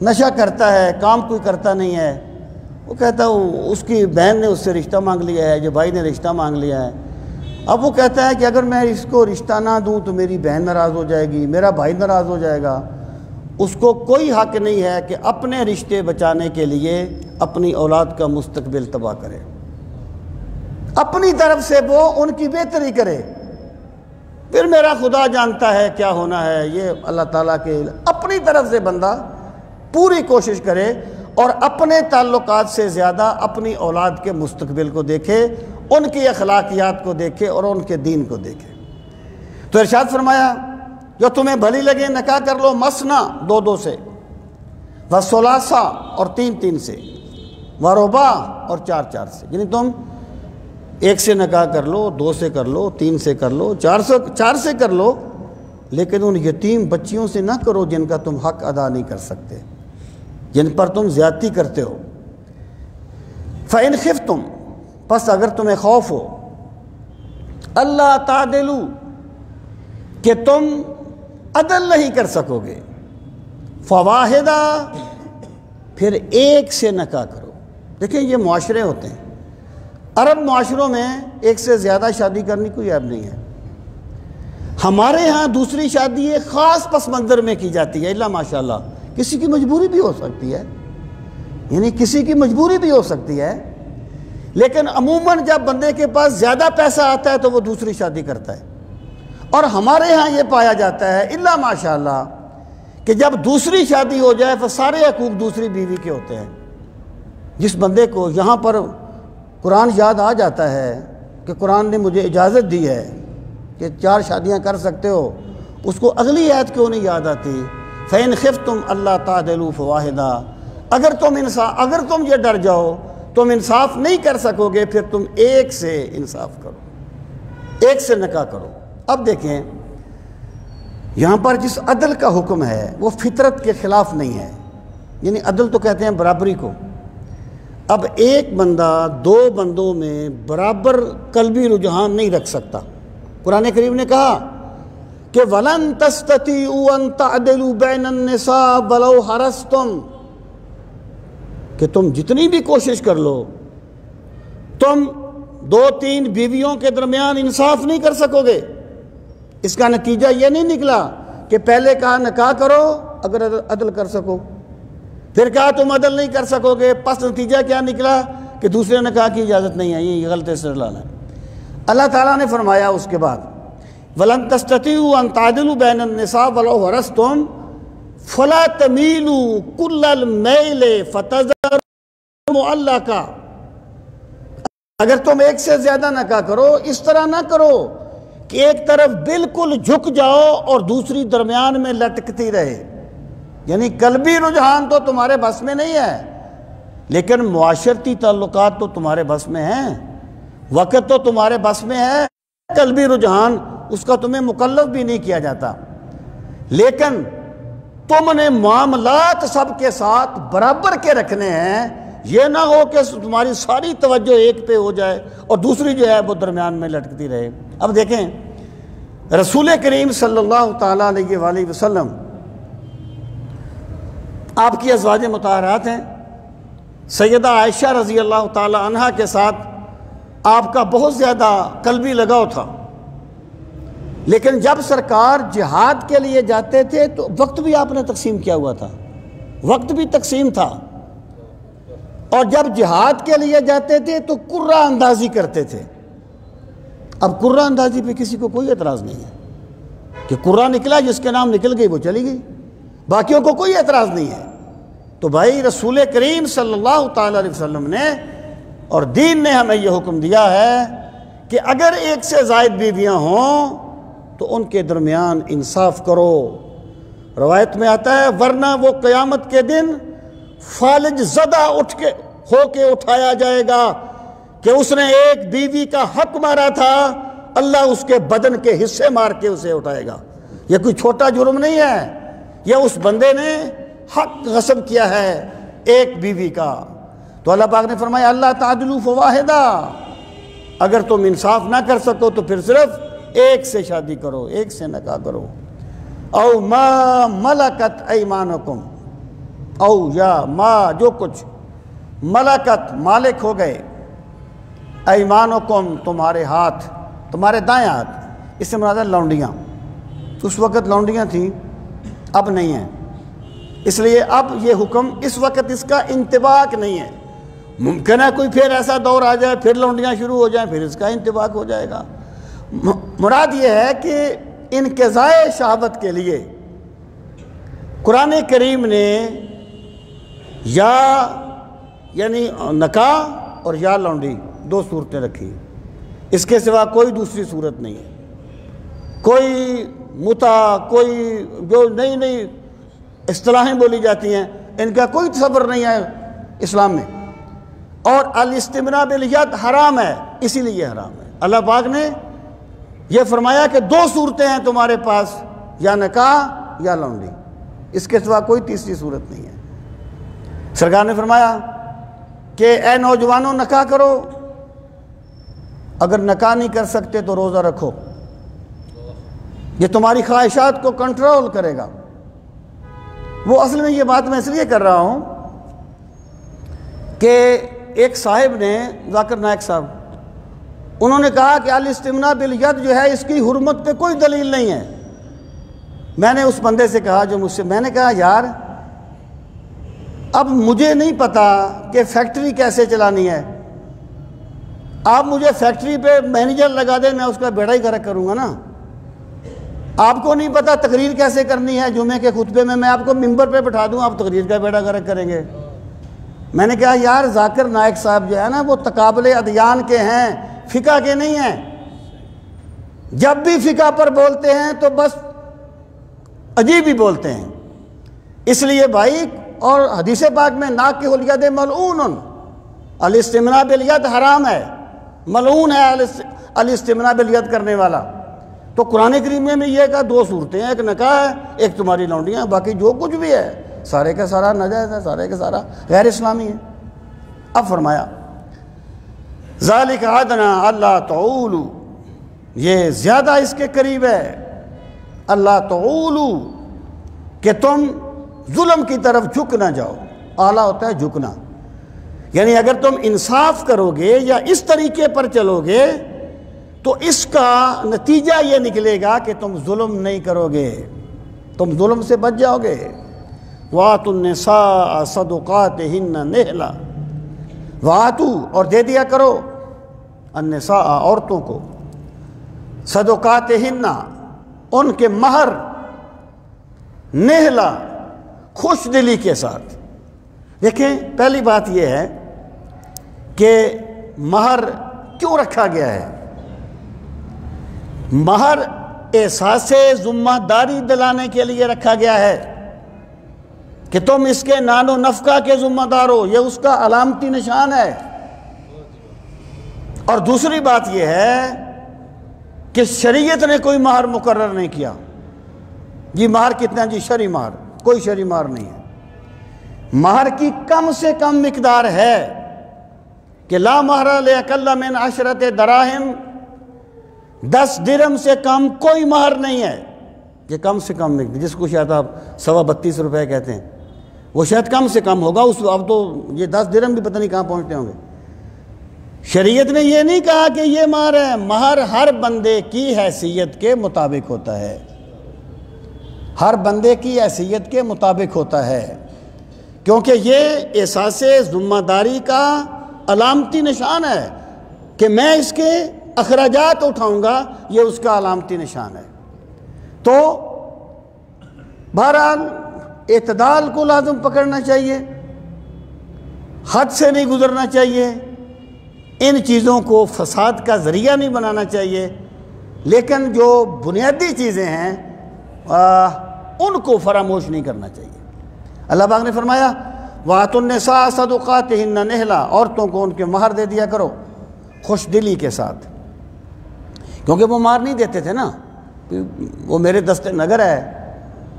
نشہ کرتا ہے، کام کوئی کرتا نہیں ہے، وہ کہتا ہے اس کی بہن نے اس سے رشتہ مانگ لیا ہے، جو بھائی نے رشتہ مانگ لیا ہے۔ اب وہ کہتا ہے کہ اگر میں اس کو رشتہ نہ دوں تو میری بہن ناراض ہو جائے گی، میرا بھائی ناراض ہو جائے گا۔ اس کو کوئی حق نہیں ہے کہ اپنے رشتے بچانے کے لیے اپنی اولاد کا مستقبل تباہ کرے، اپنی طرف سے وہ ان کی بہتری کرے، پھر میرا خدا جانتا ہے کیا ہونا ہے، یہ اللہ تعالیٰ کے اپنی طرف سے بندہ پوری کوشش کرے اور اپنے تعلقات سے زیادہ اپنی اولاد کے مستقبل کو دیکھے، ان کی اخلاقیات کو دیکھے اور ان کے دین کو دیکھے۔ تو ارشاد فرمایا جو تمہیں بھلی لگے نکاح کر لو، مسنا دو دو سے، وثلاثا اور تین تین سے، ورباع اور چار چار سے، یعنی تم ایک سے نکاح کر لو، دو سے کر لو، تین سے کر لو، چار سے کر لو، لیکن ان یتیم بچیوں سے نہ کرو جن کا تم حق ادا نہیں کر سکتے، جن پر تم زیادتی کرتے ہو۔ فَإِنْ خِفْتُمْ پس اگر تمہیں خوف ہو، اللہ تعدلوا کہ تم عدل نہیں کر سکو گے، فواحدہ پھر ایک سے نکاح کرو۔ دیکھیں یہ معاشرے ہوتے ہیں، عرب معاشروں میں ایک سے زیادہ شادی کرنے کوئی عیب نہیں ہے۔ ہمارے ہاں دوسری شادی ایک خاص پس منظر میں کی جاتی ہے، اللہ ماشاءاللہ، کسی کی مجبوری بھی ہو سکتی ہے، یعنی کسی کی مجبوری بھی ہو سکتی ہے، لیکن عموماً جب بندے کے پاس زیادہ پیسہ آتا ہے تو وہ دوسری شادی کرتا ہے۔ اور ہمارے ہاں یہ پایا جاتا ہے اللہ ماشاءاللہ کہ جب دوسری شادی ہو جائے تو سارے حقوق دوسری بیوی کے ہوتے ہیں۔ جس بندے کو یہاں پر قرآن یاد آ جاتا ہے کہ قرآن نے مجھے اجازت دی ہے کہ 4 شادیاں کر سکتے ہو، اس کو اگلی آیت کیوں نہیں یاد آتی؟ فَإِنْ خِفْتُمْ أَلَّا تَعْدِلُوا فَوَاحِدًا اگر تم یہ ڈر جاؤ تم انصاف نہیں کر سکو گے، پھر تم ایک سے انصاف کرو، ایک سے نکاح کرو۔ اب دیکھیں یہاں پر جس عدل کا حکم ہے وہ فطرت کے خلاف نہیں ہے، یعنی عدل تو کہتے ہیں برابری کو۔ اب ایک بندہ 2 بندوں میں برابر قلبی رجحان نہیں رکھ سکتا۔ قرآن کریم نے کہا کہ وَلَن تَسْتَطِيعُوا أَن تَعْدِلُوا بَيْنَ النِّسَاءِ وَلَوْ حَرَصْتُمْ کہ تم جتنی بھی کوشش کر لو تم 2-3 بیویوں کے درمیان انصاف نہیں کر سکو گے۔ اس کا نتیجہ یہ نہیں نکلا کہ پہلے کہا نکاح کرو اگر عدل کر سکو، پھر کہا تم عدل نہیں کر سکو گے، پس نتیجہ کیا نکلا کہ دوسرے نکاح کی اجازت نہیں ہے۔ یہ غلط استدلال ہے۔ اللہ تعالیٰ نے فرمایا اس کے بعد وَلَن تَسْتَطِيعُوا أَن تَعْدِلُوا بَيْنَ النِّسَاءِ وَلَوْ حَرَصْتُمْ فَلَا تَمِيلُوا كُلَّ الْمَيْلِ فَتَذَرُوا مُعَلَّقًا اگر تم ایک سے زیادہ نکاح کرو اس طرح نہ کرو کہ ایک طرف بالکل جھک جاؤ اور دوسری درمیان میں لٹکتی رہے، یعنی قلبی رجحان تو تمہارے بس میں نہیں ہے لیکن معاشرتی تعلقات تو تمہارے بس میں ہیں، وقت تو تمہارے بس میں ہے، قلبی رجحان اس کا تمہیں مکلف بھی نہیں کیا جاتا، لیکن تم نے معاملات سب کے ساتھ برابر کے رکھنے ہیں، یہ نہ ہو کہ تمہاری ساری توجہ ایک پہ ہو جائے اور دوسری جو ہے وہ درمیان میں لٹکتی رہے۔ اب دیکھیں رسول کریم صلی اللہ تعالیٰ علیہ وآلہ وسلم آپ کی ازواج مطہرات ہیں۔ سیدہ عائشہ رضی اللہ تعالیٰ عنہا کے ساتھ آپ کا بہت زیادہ قلبی لگاؤ تھا، لیکن جب سرکار جہاد کے لیے جاتے تھے تو وقت بھی آپ نے تقسیم کیا ہوا تھا، وقت بھی تقسیم تھا، اور جب جہاد کے لیے جاتے تھے تو قرہ اندازی کرتے تھے۔ اب قرہ اندازی پہ کسی کو کوئی اعتراض نہیں ہے کہ قرہ نکلا، جس کے نام نکل گئی وہ چلی گئی، باقیوں کو کوئی اعتراض نہیں ہے۔ تو بھائی رسول کریم صلی اللہ تعالیٰ علیہ وسلم نے اور دین نے ہمیں یہ حکم دیا ہے کہ اگر ایک سے زائد بیویاں ہوں تو ان کے درمیان انصاف کرو۔ روایت میں آتا ہے ورنہ وہ قیامت کے دن فالج زدہ ہو کے اٹھایا جائے گا کہ اس نے ایک بیوی کا حق مارا تھا، اللہ اس کے بدن کے حصے مار کے اسے اٹھائے گا۔ یہ کوئی چھوٹا جرم نہیں ہے، یہ اس بندے نے حق غصب کیا ہے ایک بیوی کا۔ تو اللہ پاک نے فرمایا اللہ تعدلوا فواحدہ، اگر تم انصاف نہ کر سکو تو پھر صرف ایک سے شادی کرو، ایک سے نکاح کرو۔ او ما ملکت ایمانکم، او یا ما جو کچھ ملکت مالک ہو گئے، ایمانکم تمہارے ہاتھ، تمہارے دائیں ہاتھ، اس سے مراد ہے لونڈیاں۔ اس وقت لونڈیاں تھیں، اب نہیں ہیں، اس لیے اب یہ حکم اس وقت اس کا انطباق نہیں ہے۔ ممکن ہے کوئی پھر ایسا دور آ جائے، پھر لونڈیاں شروع ہو جائیں، پھر اس کا انطباق ہو جائے گا۔ مراد یہ ہے کہ انقضاء شہوت کے لیے قرآن کریم نے یا یعنی نکاح اور یا لونڈی دو صورتیں رکھی، اس کے سوا کوئی دوسری صورت نہیں ہے۔ کوئی متع، کوئی جو نئی نئی اصطلاحیں بولی جاتی ہیں ان کا کوئی تصور نہیں ہے اسلام میں۔ اور الاستمناء بالید حرام ہے، اسی لیے حرام ہے۔ اللہ پاک نے یہ فرمایا کہ دو صورتیں ہیں تمہارے پاس، یا نکاح یا لونڈی، اس کے سوا کوئی تیسری صورت نہیں ہے۔ سرکار نے فرمایا کہ اے نوجوانوں نکاح کرو، اگر نکاح نہیں کر سکتے تو روزہ رکھو، یہ تمہاری خواہشات کو کنٹرول کرے گا۔ وہ اصل میں یہ بات میں اس لیے کر رہا ہوں کہ ایک صاحب نے، ذاکر نائک صاحب، انہوں نے کہا کہ الاستمناء بالید جو ہے اس کی حرمت پہ کوئی دلیل نہیں ہے۔ میں نے اس بندے سے کہا جو مجھ سے، میں نے کہا یار اب مجھے نہیں پتا کہ فیکٹری کیسے چلانی ہے، آپ مجھے فیکٹری پہ مینیجر لگا دیں، میں اس کا بیڑا ہی غرق کروں گا نا۔ آپ کو نہیں پتا تقریر کیسے کرنی ہے، جمعے کے خطبے میں آپ کو ممبر پہ بٹھا دوں، آپ تقریر کا بیڑا غرق کریں گے۔ میں نے کہا یار ذاکر نائک صاحب جو ہے نا وہ تقابل ادیان کے ہیں، فقہ کے نہیں ہیں۔ جب بھی فقہ پر بولتے ہیں تو بس عجیب ہی بولتے ہیں۔ اس لیے بھائی، اور حدیث پاک میں ناکح الید ملعون، الاستمناء بالید حرام ہے، ملعون ہے الاستمناء بالید کرنے والا۔ تو قرآن کریم میں یہ کہا دو صورتیں ہیں، ایک نکاح ہے، ایک تمہاری لونڈیاں، باقی جو کچھ بھی ہے سارے کا سارا ناجائز ہے، سارے کا سارا غیر اسلامی ہے۔ اب فرمایا ذالک ادنی الا تعولوا، یہ زیادہ اس کے قریب ہے، اللہ تعولوا، کہ تم ظلم کی طرف جھک نہ جاؤ۔ اعلیٰ ہوتا ہے جھکنا، یعنی اگر تم انصاف کرو گے یا اس طریقے پر چلو گے تو اس کا نتیجہ یہ نکلے گا کہ تم ظلم نہیں کرو گے، تم ظلم سے بچ جاؤ گے۔ وَآتُوا النِّسَاءَ صَدُقَاتِهِنَّ نِحْلًا، وَآتُوا اور دے دیا کرو، النساء عورتوں کو، صدقاتہن ان کے مہر، نہلا خوش دلی کے ساتھ۔ دیکھیں پہلی بات یہ ہے کہ مہر کیوں رکھا گیا ہے؟ مہر احساس ذمہ داری دلانے کے لیے رکھا گیا ہے کہ تم اس کے نان و نفقہ کے ذمہ دار ہو، یہ اس کا علامتی نشان ہے۔ اور دوسری بات یہ ہے کہ شریعت نے کوئی مہر مقرر نہیں کیا، جی مہر کتنا، جی شرعی مہر، کوئی شرعی مہر نہیں ہے۔ مہر کی کم سے کم مقدار ہے کہ لا مہر لأقل من 10 دراہم، 10 درہم سے کم کوئی مہر نہیں ہے، یہ کم سے کم مقدار، جس کو شاید آپ 32.25 روپے کہتے ہیں، وہ شاید کم سے کم ہوگا، اب تو یہ 10 درہم بھی پتہ نہیں کہاں پہنچتے ہوں گے۔ شریعت نے یہ نہیں کہا کہ یہ مہر ہے، مہر ہر بندے کی حیثیت کے مطابق ہوتا ہے، ہر بندے کی حیثیت کے مطابق ہوتا ہے، کیونکہ یہ احساس ذمہ داری کا علامتی نشان ہے کہ میں اس کے اخراجات اٹھاؤں گا، یہ اس کا علامتی نشان ہے۔ تو بہرحال اعتدال کو لازم پکڑنا چاہیے، حد سے نہیں گزرنا چاہیے، ان چیزوں کو فساد کا ذریعہ نہیں بنانا چاہیے، لیکن جو بنیادی چیزیں ہیں ان کو فراموش نہیں کرنا چاہیے۔ اللہ پاک نے فرمایا وَآتُوا النِّسَاءَ صَدُقَاتِهِنَّ نِحْلًا، عورتوں کو ان کے مہر دے دیا کرو خوش دلی کے ساتھ، کیونکہ وہ مہر نہیں دیتے تھے نا، وہ میرے دست نگر ہے،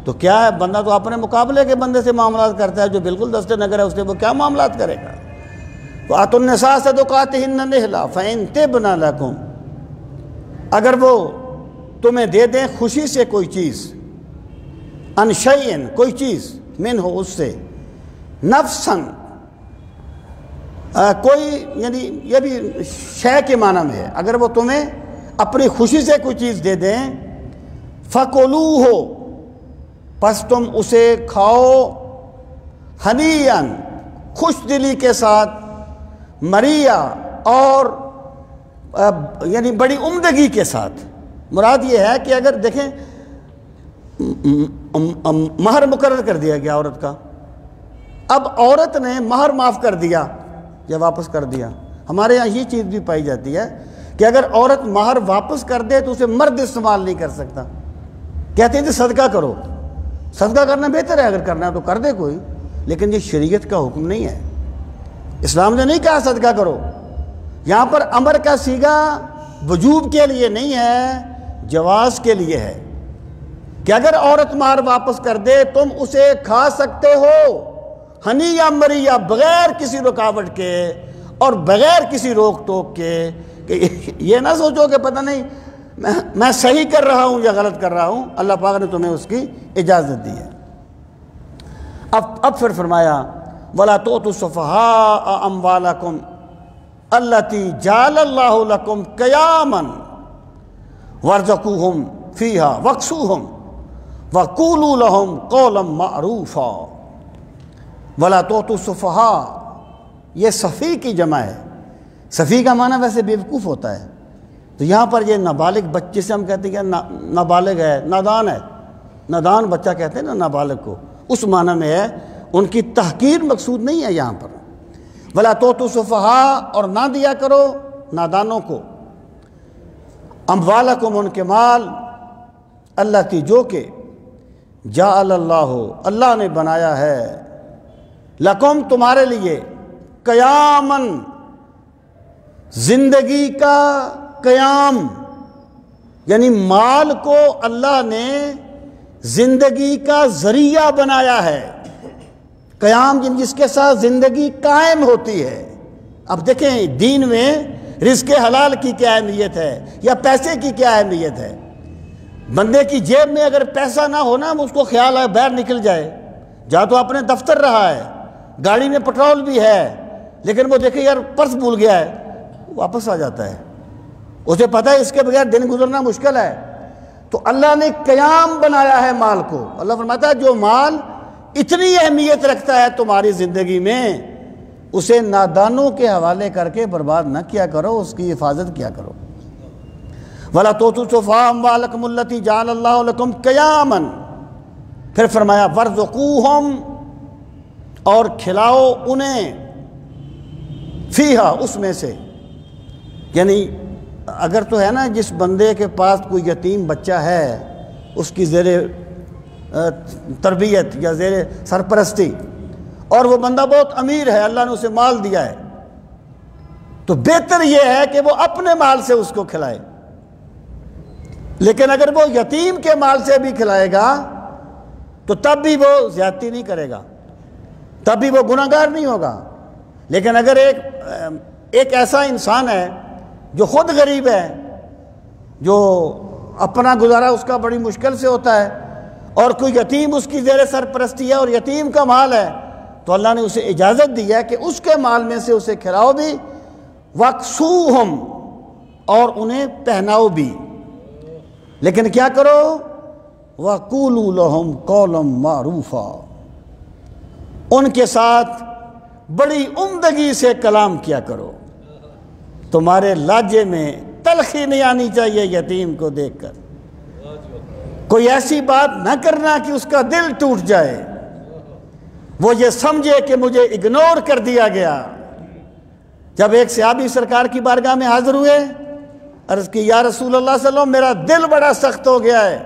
تو کیا ہے، بندہ تو اپنے مقابلے کے بندے سے معاملات کرتا ہے، جو بالکل دست نگر ہے اس سے وہ کیا معاملات کرے گا۔ وَآتُوا النِّسَاءَ صَدُقَاتِهِنَّ نِحْلًا فَإِن طِبْنَ لَكُمْ، اگر وہ تمہیں دے دیں خوشی سے کوئی چیز، عن شیء کوئی چیز، منہ اس سے، نفساً کوئی، یعنی یہ بھی شے کے معنی میں ہے، اگر وہ تمہیں اپنی خوشی سے کوئی چیز دے دیں، فَكُلُوهُ پس تم اسے کھاؤ، ہنیئاً خوش دلی کے ساتھ، مریہ اور یعنی بڑی عمدگی کے ساتھ۔ مراد یہ ہے کہ اگر دیکھیں مہر مقرر کر دیا گیا عورت کا، اب عورت نے مہر معاف کر دیا یا واپس کر دیا، ہمارے یہاں یہ چیز بھی پائی جاتی ہے کہ اگر عورت مہر واپس کر دے تو اسے مرد استعمال نہیں کر سکتا، کہتے ہیں کہ صدقہ کرو، صدقہ کرنا بہتر ہے، اگر کرنا ہے تو کر دے کوئی، لیکن یہ شریعت کا حکم نہیں ہے، اسلام نے نہیں کہا صدقہ کرو، یہاں پر امر کا صیغہ وجوب کے لیے نہیں ہے، جواز کے لیے ہے، کہ اگر عورت مہر واپس کر دے تم اسے کھا سکتے ہو، ہنی یا مری یا بغیر کسی رکاوٹ کے اور بغیر کسی روک ٹوک کے، کہ یہ نہ سوچو کہ پتہ نہیں میں صحیح کر رہا ہوں یا غلط کر رہا ہوں، اللہ پاک نے تمہیں اس کی اجازت دی ہے۔ اب پھر فرمایا وَلَا تُؤْتُوا السُّفَهَاءَ أَمْوَالَكُمْ الَّتِي جَعَلَ اللَّهُ لَكُمْ قِيَامًا وَارْزُقُوهُمْ فِيهَا وَاكْسُوهُمْ وَقُولُوا لَهُمْ قَوْلًا مَّعْرُوفًا۔ وَلَا تُؤْتُوا السُّفَهَاءَ، یہ صفی کی جمع ہے، صفی کا معنی ویسے بیوقوف ہوتا ہے، تو یہاں پر یہ نابالغ بچے سے ہم کہتے ہیں کہ نابالغ ہے، نادان ہے، نادان بچہ کہتے ہیں نا نابالغ کو، اس معنی میں ہے، ان کی تحقیر مقصود نہیں ہے یہاں پر۔ وَلَا تُؤْتُوا السُّفَهَاءَ، اور نہ دیا کرو نادانوں کو، اموالکم ان کے مال، التی جو کہ جعل اللہ اللہ نے بنایا ہے، لکم تمہارے لیے، قیاماً زندگی کا قیام، یعنی مال کو اللہ نے زندگی کا ذریعہ بنایا ہے، قیام جس کے ساتھ زندگی قائم ہوتی ہے۔ اب دیکھیں دین میں رزق حلال کی کیا اہمیت ہے یا پیسے کی کیا اہمیت ہے۔ بندے کی جیب میں اگر پیسہ نہ ہونا اس کو خیال ہے باہر نکل جائے، جہاں تو اپنے دفتر رہا ہے، گاڑی میں پٹرول بھی ہے، لیکن وہ دیکھے یار پرس بھول گیا ہے، واپس آ جاتا ہے، اسے پتہ ہے اس کے بغیر دن گزرنا مشکل ہے۔ تو اللہ نے قیام بنایا ہے مال کو، اللہ فرماتا ہے جو مال اتنی اہمیت رکھتا ہے تمہاری زندگی میں، اسے نادانوں کے حوالے کر کے برباد نہ کیا کرو، اس کی حفاظت کیا کرو۔ وَلَا تُؤْتُوا السُّفَهَاءَ أَمْوَالَكُمُ الَّتِي جَعَلَ اللَّهُ لَكُمْ قِيَامًا، پھر فرمایا وَارْزُقُوهُمْ، اور کھلاؤ انہیں، فیہا اس میں سے، یعنی اگر تو ہے نا جس بندے کے پاس کوئی یتیم بچہ ہے اس کی زیر تربیت یا زیر سرپرستی، اور وہ بندہ بہت امیر ہے، اللہ نے اسے مال دیا ہے، تو بہتر یہ ہے کہ وہ اپنے مال سے اس کو کھلائے، لیکن اگر وہ یتیم کے مال سے بھی کھلائے گا تو تب بھی وہ زیادتی نہیں کرے گا، تب بھی وہ گناہگار نہیں ہوگا۔ لیکن اگر ایک ایسا انسان ہے جو خود غریب ہے، جو اپنا گزارا اس کا بڑی مشکل سے ہوتا ہے، اور کوئی یتیم اس کی زیر سرپرستی ہے اور یتیم کا مال ہے، تو اللہ نے اسے اجازت دی ہے کہ اس کے مال میں سے اسے کھلاؤ بھی، وَاکْسُوهُمْ، اور انہیں پہناؤ بھی، لیکن کیا کرو؟ وَقُولُوا لَهُمْ قَوْلًا مَعْرُوفًا، ان کے ساتھ بڑی عمدگی سے کلام کیا کرو۔ تمہارے لہجے میں تلخی نہیں آنی چاہیے یتیم کو دیکھ کر، کوئی ایسی بات نہ کرنا کہ اس کا دل ٹوٹ جائے، وہ یہ سمجھے کہ مجھے اگنور کر دیا گیا۔ جب ایک صحابی سرکار کی بارگاہ میں حاضر ہوئے، عرض کی یا رسول اللہ صلی اللہ علیہ وسلم، میرا دل بڑا سخت ہو گیا ہے،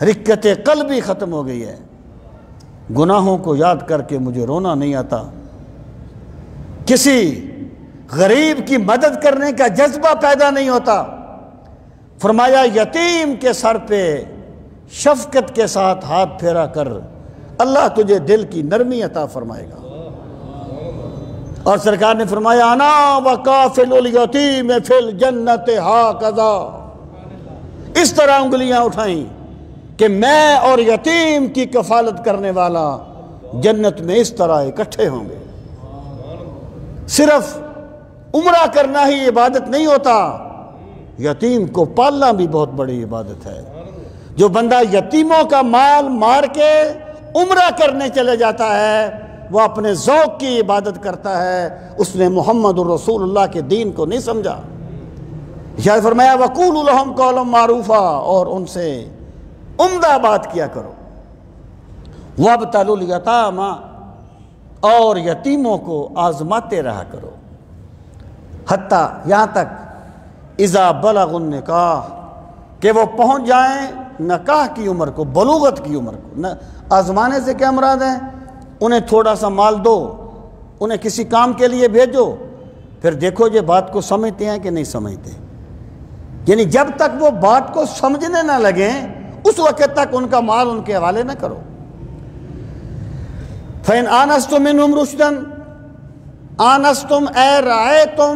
رقت قلبی ختم ہو گئی ہے، گناہوں کو یاد کر کے مجھے رونا نہیں آتا، کسی غریب کی مدد کرنے کا جذبہ پیدا نہیں ہوتا۔ فرمایا یتیم کے سر پہ شفقت کے ساتھ ہاتھ پھیرا کر، اللہ تجھے دل کی نرمی عطا فرمائے گا۔ اور سرکار نے فرمایا انا وکافل الیتیم فی الجنت ہاکذا، اس طرح انگلیاں اٹھائیں کہ میں اور یتیم کی کفالت کرنے والا جنت میں اس طرح اکٹھے ہوں گے۔ صرف عمرہ کرنا ہی عبادت نہیں ہوتا، یتیم کو پالنا بھی بہت بڑی عبادت ہے۔ جو بندہ یتیموں کا مال مار کے عمرہ کرنے چلے جاتا ہے، وہ اپنے ذوق کی عبادت کرتا ہے، اس نے محمد الرسول اللہ کے دین کو نہیں سمجھا۔ شاید فرمایا وَقُولُوا لَهُمْ قَوْلًا مَعْرُوفًا، اور ان سے عمدہ بات کیا کرو۔ وَابْتَلُوا الْيَتَامَ، اور یتیموں کو آزماتے رہا کرو، حتیٰ یہاں تک اذا بلغ النکاح، کہ وہ پہنچ جائیں نکاح کی عمر کو، بلوغت کی عمر کو۔ آزمانے سے کیا مراد ہے؟ انہیں تھوڑا سا مال دو، انہیں کسی کام کے لیے بھیجو، پھر دیکھو یہ بات کو سمجھتے ہیں کہ نہیں سمجھتے، یعنی جب تک وہ بات کو سمجھنے نہ لگیں اس وقت تک ان کا مال ان کے حوالے نہ کرو۔ فَإِنْ آنَسْتُم مِّنْهُمْ رُشْدًا، آنَسْتُم اے رَأَيْتُم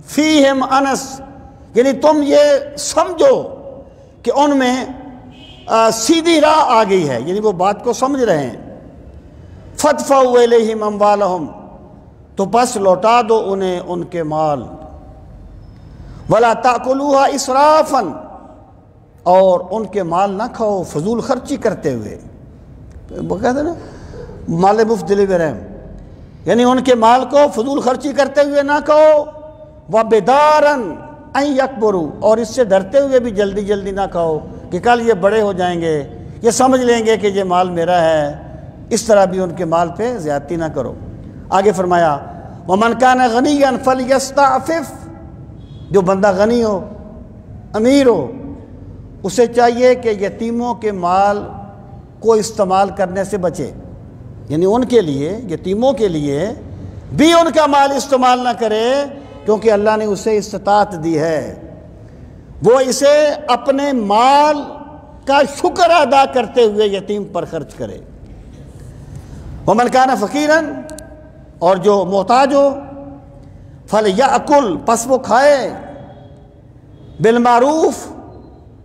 فِيهِمْ انس، یعنی تم یہ سمجھو کہ ان میں سیدھی راہ آ گئی ہے، یعنی وہ بات کو سمجھ رہے ہیں۔ فَادْفَعُوا إِلَيْهِمْ أَمْوَالَهُمْ، تو بس لوٹا دو انہیں ان کے مال۔ وَلَا تَأْكُلُوهَا إِسْرَافًا، اور ان کے مال نہ کھاؤ فضول خرچی کرتے ہوئے، وہ کہتے ہیں نا مال مفت ڈلیور ہے، یعنی ان کے مال کو فضول خرچی کرتے ہوئے نہ کھاؤ۔ وَبِدَارًا أَن يَكْبُرُوا، اور اس سے ڈرتے ہوئے بھی جلدی جلدی نہ کھاؤ کہ کل یہ بڑے ہو جائیں گے، یہ سمجھ لیں گے کہ یہ مال میرا ہے، اس طرح بھی ان کے مال پہ زیادتی نہ کرو۔ آگے فرمایا وَمَنْ كَانَ غَنِيًّا فَلْيَسْتَعْفِفْ، جو بندہ غنی ہو، امیر ہو، اسے چاہیے کہ یتیموں کے مال کو استعمال کرنے سے بچے، یعنی ان کے لیے، یتیموں کے لیے بھی ان کا مال استعمال نہ کرے، کیونکہ اللہ نے اسے استطاعت دی ہے، وہ اسے اپنے مال کا شکر ادا کرتے ہوئے یتیم پر خرچ کرے۔ وَمَنْ كَانَ فَقِيرًا، اور جو محتاج ہو، فَلْيَأْكُلْ، پس وہ کھائے، بالمعروف،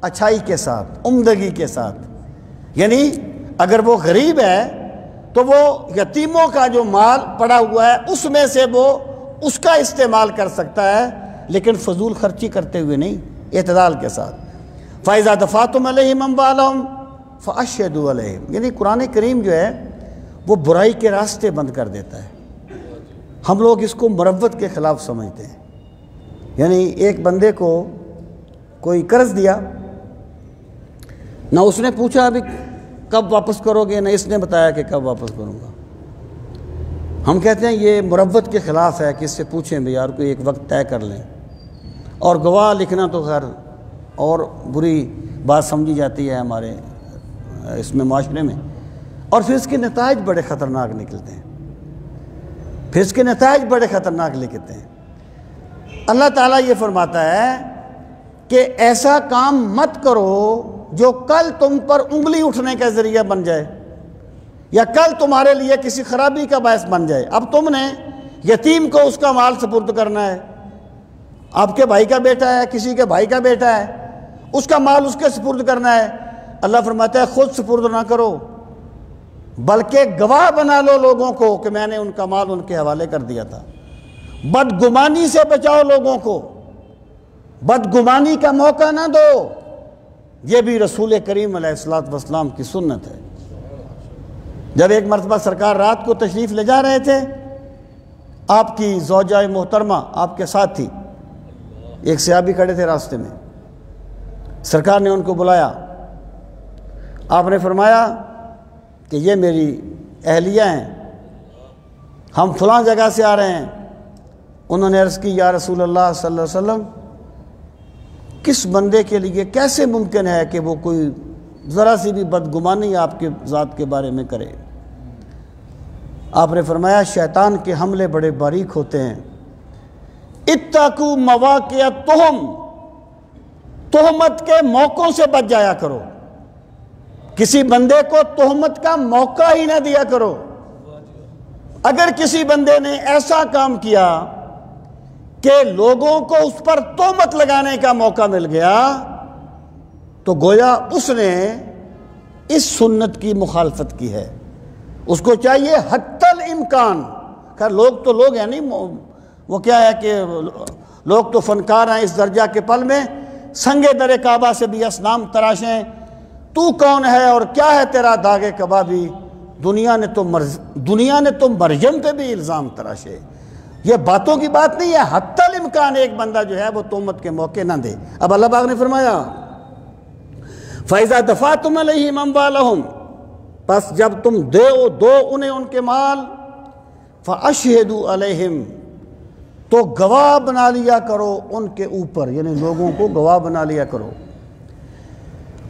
اچھائی کے ساتھ، عمدگی کے ساتھ، یعنی اگر وہ غریب ہے تو وہ یتیموں کا جو مال پڑا ہوا ہے اس میں سے وہ اس کا استعمال کر سکتا ہے، لیکن فضول خرچی کرتے ہوئے نہیں، اعتدال کے ساتھ۔ فَإِذَا دَفَعْتُمْ عَلَيْهِمْ أَمْوَالَهُمْ فَأَشْهِدُوا عَلَيْهِمْ، یعنی قرآن کریم جو ہے وہ برائی کے راستے بند کر دیتا ہے۔ ہم لوگ اس کو مروت کے خلاف سمجھتے ہیں، یعنی ایک بندے کو کوئی قرض دیا، نہ اس نے پوچھا ابھی کب واپس کرو گے، نہ اس نے بتایا کہ کب واپس کروں گا۔ ہم کہتے ہیں یہ مروت کے خلاف ہے کہ اس سے پوچھیں بھی یار، کوئی ایک وقت طے کر لیں، اور گواہ لکھنا تو خیر اور بری بات سمجھی جاتی ہے ہمارے اس میں معاشرے میں، اور پھر اس کے نتائج بڑے خطرناک نکلتے ہیں، پھر اس کے نتائج بڑے خطرناک نکلتے ہیں۔ اللہ تعالیٰ یہ فرماتا ہے کہ ایسا کام مت کرو جو کل تم پر انگلی اٹھنے کا ذریعہ بن جائے، یا کل تمہارے لیے کسی خرابی کا باعث بن جائے۔ اب تم نے یتیم کو اس کا مال سپرد کرنا ہے، آپ کے بھائی کا بیٹا ہے، کسی کے بھائی کا بیٹا ہے، اس کا مال اس کے سپرد کرنا ہے۔ اللہ فرماتا ہے خود سپرد نہ کرو، بلکہ گواہ بنا لو لوگوں کو کہ میں نے ان کا مال ان کے حوالے کر دیا تھا۔ بدگمانی سے بچاؤ لوگوں کو، بدگمانی کا موقع نہ دو۔ یہ بھی رسول کریم علیہ السلام کی سنت ہے۔ جب ایک مرتبہ سرکار رات کو تشریف لے جا رہے تھے، آپ کی زوجہ محترمہ آپ کے ساتھ تھی، ایک صحابی کھڑے تھے راستے میں، سرکار نے ان کو بلایا، آپ نے فرمایا کہ یہ میری اہلیہ ہیں، ہم فلاں جگہ سے آ رہے ہیں۔ انہوں نے عرض کی یا رسول اللہ صلی اللہ علیہ وسلم، کس بندے کے لیے کیسے ممکن ہے کہ وہ کوئی ذرا سی بھی بدگمانی آپ کے ذات کے بارے میں کرے؟ آپ نے فرمایا شیطان کے حملے بڑے باریک ہوتے ہیں، اتقوا مواقع تہمت کے موقعوں سے بچ جایا کرو، کسی بندے کو تہمت کا موقع ہی نہ دیا کرو۔ اگر کسی بندے نے ایسا کام کیا کہ لوگوں کو اس پر تہمت لگانے کا موقع مل گیا تو گویا اس نے اس سنت کی مخالفت کی ہے۔ اس کو چاہیے حتی الامکان، کہ لوگ تو لوگ ہیں نہیں، وہ کیا ہے کہ لوگ تو فنکار ہیں اس درجہ کے پل میں، سنگ در کعبہ سے بھی اصنام تراشیں، تو کون ہے اور کیا ہے تیرا داغ کبابی، دنیا نے تو مریم پہ بھی الزام تراشے۔ یہ باتوں کی بات نہیں ہے، حتی الامکان ایک بندہ جو ہے وہ تہمت کے موقع نہ دے۔ اب اللہ پاک نے فرمایا فَإِذَا دَفَعْتُمْ عَلَيْهِمْ أَمْوَالَهُمْ، پس جب تم دو انہیں ان کے مال، فَأَشْهِدُوا عَلَيْهِمْ، تو گواہ بنا لیا کرو ان کے اوپر، یعنی لوگوں کو گواہ بنا لیا کرو۔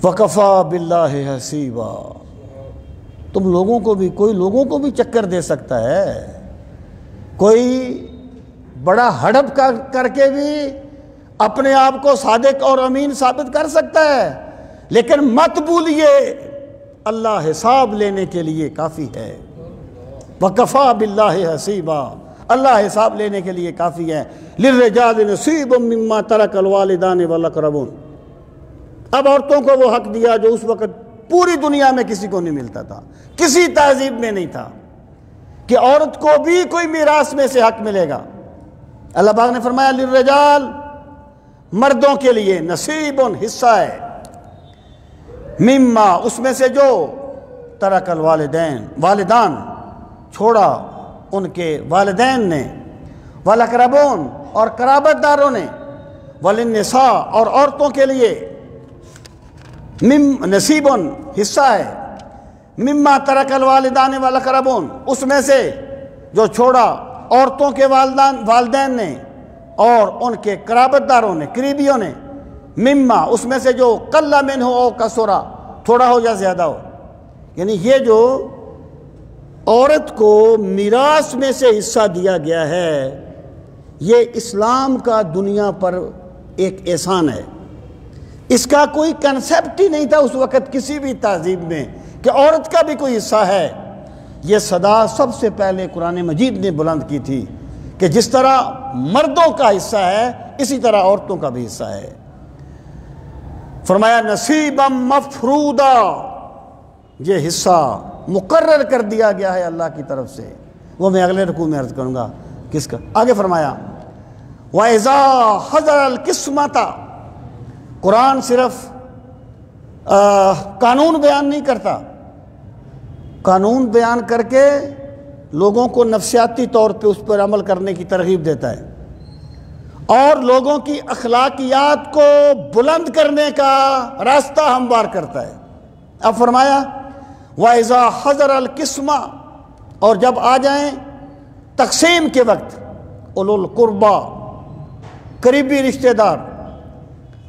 وَكَفَى بِاللَّهِ حَسِيبًا، تم لوگوں کو بھی، کوئی لوگوں کو بھی چکر دے سکتا ہے، کوئی بڑا ہڑپ کر کے بھی اپنے آپ کو صادق اور امین ثابت کر سکتا ہے، لیکن مت بھولیے اللہ حساب لینے کے لیے کافی ہے۔ وَكَفَى بِاللَّهِ حَسِيبًا، اللہ حساب لینے کے لیے کافی ہے۔ لِلرِّجَالِ نَصِيبٌ مِّمَّا تَرَكَ الْوَالِدَانِ وَالْأَقْرَبُونَ، اب عورتوں کو وہ حق دیا جو اس وقت پوری دنیا میں کسی کو نہیں ملتا تھا، کسی تہذیب میں نہیں تھا کہ عورت کو بھی کوئی میراث میں سے حق ملے گا۔ اللہ پاک نے فرمایا للرجال، مردوں کے لیے، نصیبٌ، حصہ ہے، مما، اس میں سے جو ترک والدان چھوڑا ان کے والدین نے، والاقربون، اور قرابت داروں نے، وللنساء، اور عورتوں کے لیے نصیبٌ، حصہ ہے، مما ترک الوالدان والاقربون، اس میں سے جو چھوڑا عورتوں کے والدین نے اور ان کے قرابت داروں نے، قریبیوں نے، مما، اس میں سے جو قل منہ او کثرا، تھوڑا ہو یا زیادہ ہو، یعنی یہ جو عورت کو میراث میں سے حصہ دیا گیا ہے، یہ اسلام کا دنیا پر ایک احسان ہے۔ اس کا کوئی کنسیپٹ ہی نہیں تھا اس وقت کسی بھی تہذیب میں کہ عورت کا بھی کوئی حصہ ہے۔ یہ صدا سب سے پہلے قرآن مجید نے بلند کی تھی کہ جس طرح مردوں کا حصہ ہے اسی طرح عورتوں کا بھی حصہ ہے۔ فرمایا نصیبا مفروضا، یہ حصہ مقرر کر دیا گیا ہے اللہ کی طرف سے، وہ میں اگلے رکوع میں عرض کروں گا کس کا۔ آگے فرمایا وَإِذَا حَضَرَ الْقِسْمَةَ، قرآن صرف قانون بیان نہیں کرتا، قانون بیان کر کے لوگوں کو نفسیاتی طور پہ اس پر عمل کرنے کی ترغیب دیتا ہے اور لوگوں کی اخلاقیات کو بلند کرنے کا راستہ ہموار کرتا ہے۔ اب فرمایا وَإِذَا حَضَرَ الْقِسْمَةَ، اور جب آ جائیں تقسیم کے وقت، اولو القربا، قریبی رشتہ دار،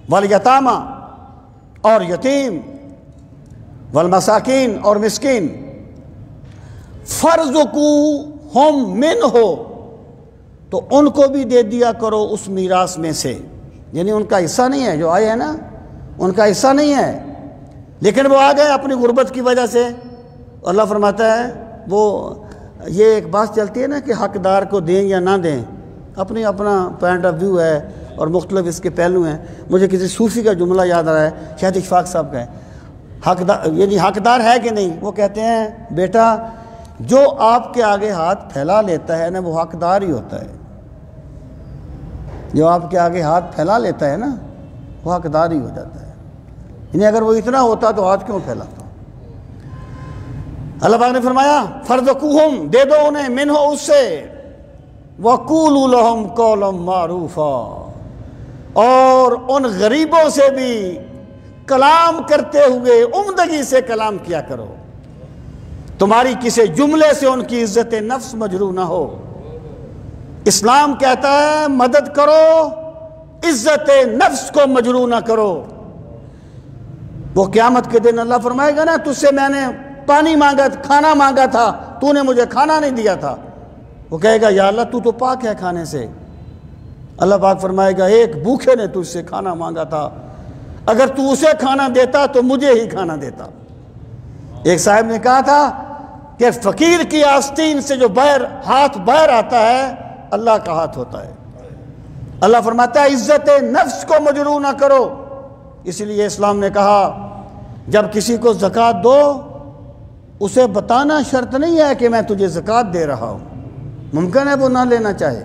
والیتامہ، اور یتیم، والمساکین، اور مسکین، فَارْزُقُوهُم مِّنْهُ، تو ان کو بھی دے دیا کرو اس میراث میں سے، یعنی ان کا حصہ نہیں ہے، جو آئے ہیں نا ان کا حصہ نہیں ہے، لیکن وہ آ گئے اپنی غربت کی وجہ سے، اللہ فرماتا ہے وہ یہ ایک بات چلتی ہے نا کہ حقدار کو دیں یا نہ دیں، اپنی اپنا پوائنٹ آف ویو ہے اور مختلف اس کے پہلو ہیں۔ مجھے کسی صوفی کا جملہ یاد آ رہا ہے، شاید اشفاق صاحب کا ہے، حقدار یعنی حقدار ہے کہ نہیں؟ وہ کہتے ہیں بیٹا جو آپ کے آگے ہاتھ پھیلا لیتا ہے نا وہ حقدار ہی ہوتا ہے، جو آپ کے آگے ہاتھ پھیلا لیتا ہے نا وہ حقدار ہی ہو جاتا ہے، یعنی اگر وہ اتنا ہوتا تو ہاتھ کیوں پھیلاتا؟ اللہ پاک نے فرمایا فَرْزُقُوهُمْ، دے دو انہیں، منہ اس سے، وَقُولُوا لَهُمْ قَوْلًا مَعْرُوفًا، اور ان غریبوں سے بھی کلام کرتے ہوئے عمدگی سے کلام کیا کرو، تمہاری کسی جملے سے ان کی عزت نفس مجروح نہ ہو۔ اسلام کہتا ہے مدد کرو، عزت نفس کو مجروح نہ کرو۔ وہ قیامت کے دن اللہ فرمائے گا نا تجھ سے میں نے پانی مانگا، کھانا مانگا تھا، تو نے مجھے کھانا نہیں دیا تھا، وہ کہے گا یا اللہ تو تو پاک ہے کھانے سے۔ اللہ پاک فرمائے گا ایک بھوکے نے تجھ سے کھانا مانگا تھا، اگر تو اسے کھانا دیتا تو مجھے ہی کھانا دیتا۔ ایک صاحب نے کہا تھا کہ فقیر کی آستین سے جو ہاتھ باہر آتا ہے اللہ کا ہاتھ ہوتا ہے۔ اللہ فرماتا ہے عزت نفس کو مجروح نہ کرو۔ اس لیے اسلام نے کہا جب کسی کو زکوٰۃ دو اسے بتانا شرط نہیں ہے کہ میں تجھے زکوٰۃ دے رہا ہوں، ممکن ہے وہ نہ لینا چاہے،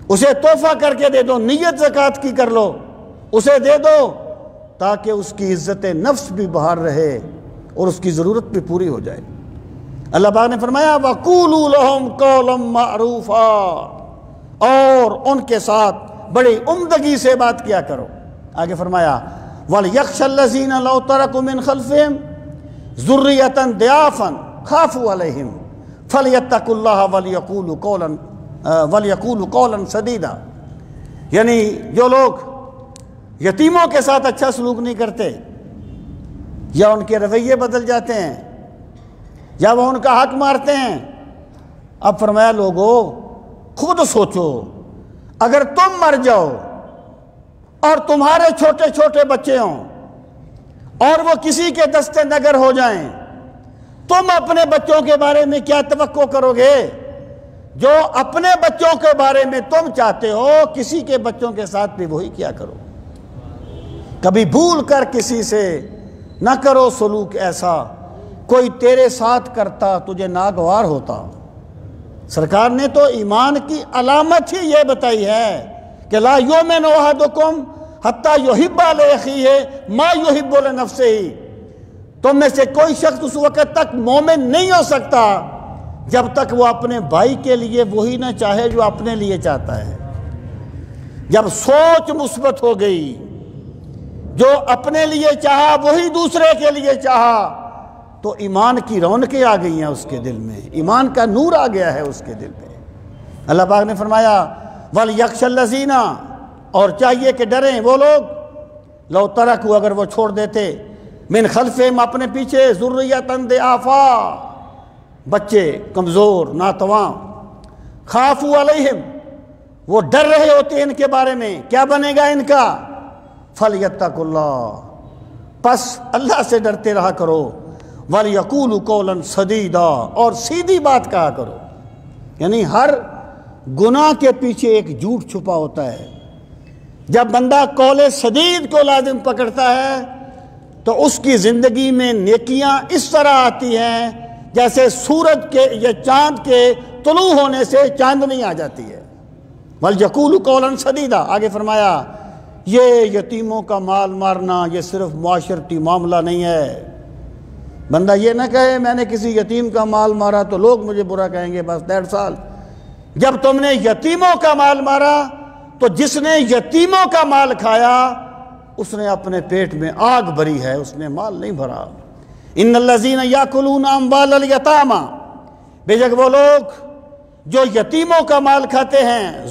اسے تحفہ کر کے دے دو، نیت زکوٰۃ کی کر لو، اسے دے دو تاکہ اس کی عزت نفس بھی بحال رہے اور اس کی ضرورت بھی پوری ہو جائے۔ اللہ پاک نے فرمایا وَقُولُوا لَهُمْ قَوْلًا مَعْرُوفًا، اور ان کے ساتھ بڑی عمدگی سے بات کیا کرو۔ آگے فرمایا وَلْيَخْشَ الَّذِينَ لَوْ تَرَكُوا مِنْ خَلْفِهِمْ ذُرِّيَّةً ضِعَافًا خَافُوا عَلَيْهِمْ فَلْيَتَّقُوا اللَّهَ وَلْيَقُولُوا قَوْلًا سَدِيدًا، یعنی جو لوگ یتیموں کے ساتھ اچھا سلوک نہیں کرتے یا ان کے رویے بدل جاتے ہیں یا وہ ان کا حق مارتے ہیں، اب فرمایا لوگو خود سوچو اگر تم مر جاؤ اور تمہارے چھوٹے چھوٹے بچے ہوں اور وہ کسی کے دستے نگر ہو جائیں، تم اپنے بچوں کے بارے میں کیا توقع کرو گے؟ جو اپنے بچوں کے بارے میں تم چاہتے ہو کسی کے بچوں کے ساتھ بھی وہی کیا کرو۔ کبھی بھول کر کسی سے نہ کرو سلوک ایسا، کوئی تیرے ساتھ کرتا تجھے ناگوار ہوتا۔ سرکار نے تو ایمان کی علامت ہی یہ بتائی ہے کہ لا یؤمن احدکم حتی یحب لاخیہ ما یحب لنفسہ، تم میں سے کوئی شخص اس وقت تک مومن نہیں ہو سکتا جب تک وہ اپنے بھائی کے لیے وہی نہ چاہے جو اپنے لیے چاہتا ہے۔ جب سوچ مثبت ہو گئی، جو اپنے لیے چاہا وہی دوسرے کے لیے چاہا، تو ایمان کی رونقیں آ گئی ہیں اس کے دل میں، ایمان کا نور آ گیا ہے اس کے دل میں۔ اللہ پاک نے فرمایا وَلْيَخْشَ الَّذِينَ، اور چاہیے کہ ڈریں وہ لوگ، لو ترکوا، اگر وہ چھوڑ دیتے، من خلفہم، اپنے پیچھے، ذُرِّيَّةً ضِعَافًا، بچے کمزور ناتواں، خافوا علیہم، وہ ڈر رہے ہوتے ہیں ان کے بارے میں، کیا بنے گا ان کا؟ فَلْيَتَّقُوا اللَّهَ، پس اللہ سے ڈرتے رہا کرو، وَلْيَقُولُوا قَوْلًا سَدِيدًا، اور سیدھی بات کہا کرو۔ یعنی ہر گناہ کے پیچھے ایک جھوٹ چھپا ہوتا ہے۔ جب بندہ قول سدید کو لازم پکڑتا ہے تو اس کی زندگی میں نیکیاں اس طرح آتی ہیں جیسے سورج کے یا چاند کے طلوع ہونے سے چاندنی آ جاتی ہے۔ وَلْيَقُولُوا قَوْلًا سَدِيدًا، آگے فرمایا یہ یتیموں کا مال مارنا یہ صرف معاشرتی معاملہ نہیں ہے۔ بندہ یہ نہ کہے میں نے کسی یتیم کا مال مارا تو لوگ مجھے برا کہیں گے، بس 1.5 سال۔ جب تم نے یتیموں کا مال مارا تو جس نے یتیموں کا مال کھایا اس نے اپنے پیٹ میں آگ بھری ہے، اس نے مال نہیں بھرا۔ ان الذین یاکلون اموال الیتامی، بے شک وہ لوگ جو یتیموں کا مال کھاتے ہیں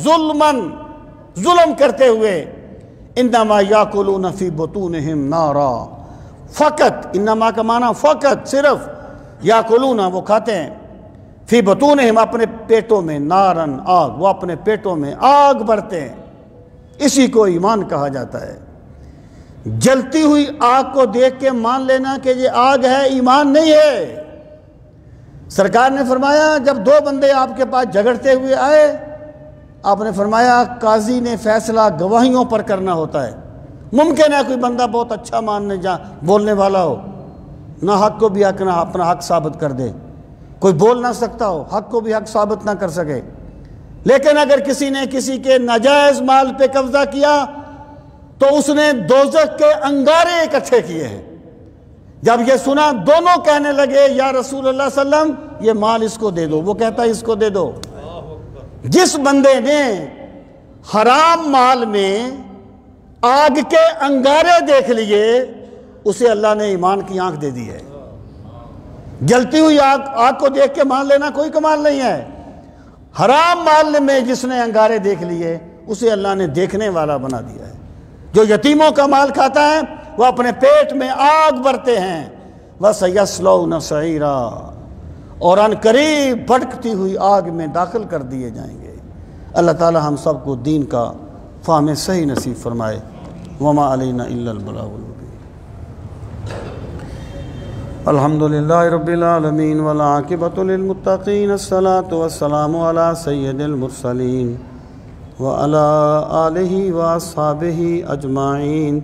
ظلم کرتے ہوئے، انما یاکلون فی بطونہم نارا، فقط، انما کا معنی فقط، صرف، یاکلون وہ کھاتے ہیں، فی بطونہم اپنے پیٹوں میں، نارن آگ، وہ اپنے پیٹوں میں آگ بھرتے ہیں۔ اسی کو ایمان کہا جاتا ہے۔ جلتی ہوئی آگ کو دیکھ کے مان لینا کہ یہ آگ ہے ایمان نہیں ہے۔ سرکار نے فرمایا جب دو بندے آپ کے پاس جھگڑتے ہوئے آئے، آپ نے فرمایا قاضی نے فیصلہ گواہیوں پر کرنا ہوتا ہے۔ ممکن ہے کوئی بندہ بہت اچھا بولنے والا ہو، نہ حق کو بھی حق نہ اپنا حق ثابت کر دے، کوئی بول نہ سکتا ہو، حق کو بھی حق ثابت نہ کر سکے، لیکن اگر کسی نے کسی کے ناجائز مال پہ قبضہ کیا تو اس نے دوزخ کے انگارے اکٹھے کیے ہیں۔ جب یہ سنا دونوں کہنے لگے یا رسول اللہ صلی اللہ علیہ وسلم یہ مال اس کو دے دو، وہ کہتا ہے اس کو دے دو۔ جس بندے نے حرام مال میں آگ کے انگارے دیکھ لیے اسے اللہ نے ایمان کی آنکھ دے دی ہے۔ جلتی ہوئی آگ کو دیکھ کے مان لینا کوئی کمال نہیں ہے۔ حرام مال میں جس نے انگارے دیکھ لیے اسے اللہ نے دیکھنے والا بنا دیا ہے۔ جو یتیموں کا مال کھاتا ہے وہ اپنے پیٹ میں آگ بھرتے ہیں، وَسَيَصْلَوْنَ سَعِيرًا، اور ان قریب بھڑکتی ہوئی آگ میں داخل کر دیے جائیں گے۔ اللہ تعالی ہم سب کو دین کا فہم صحیح نصیب فرمائے۔ وَمَا عَلَيْنَا إِلَّا الْبَلَاغُ الْمُبِينُ۔ الحمدللہ رب العالمین والعاقبۃ للمتقین، الصلاۃ والسلام علی سید المرسلین وعلی آلہ واصحابہ اجمعین۔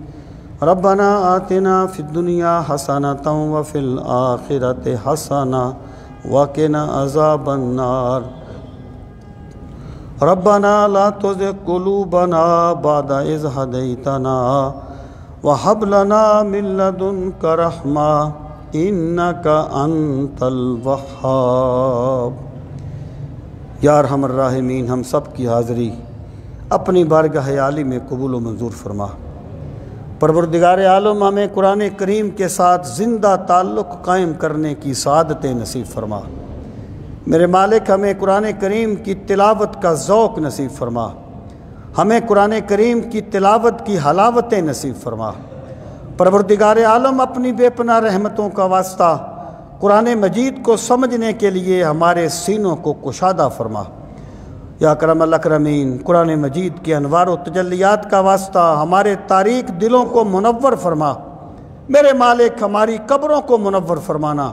ربنا آتنا فی الدنیا حسنۃ وفی الآخرۃ حسنۃ وقنا عذاب النار۔ ربنا لا تزغ قلوبنا بعد اذ ہدیتنا وہب لنا من لدنک رحمہ انک انت الوہاب۔ یا ارحم الراحمین، ہم سب کی حاضری اپنی بارگاہ عالی میں قبول و منظور فرما۔ پروردگار عالم ہمیں قرآن کریم کے ساتھ زندہ تعلق قائم کرنے کی سعادت نصیب فرما۔ میرے مالک ہمیں قرآن کریم کی تلاوت کا ذوق نصیب فرما، ہمیں قرآن کریم کی تلاوت کی حلاوت نصیب فرما۔ پروردگار عالم اپنی بے پناہ رحمتوں کا واسطہ قرآن مجید کو سمجھنے کے لیے ہمارے سینوں کو کشادہ فرما۔ یا اکرم الاکرمین، قرآن مجید کے انوار و تجلیات کا واسطہ ہمارے تاریک دلوں کو منور فرما۔ میرے مالک ہماری قبروں کو منور فرمانا،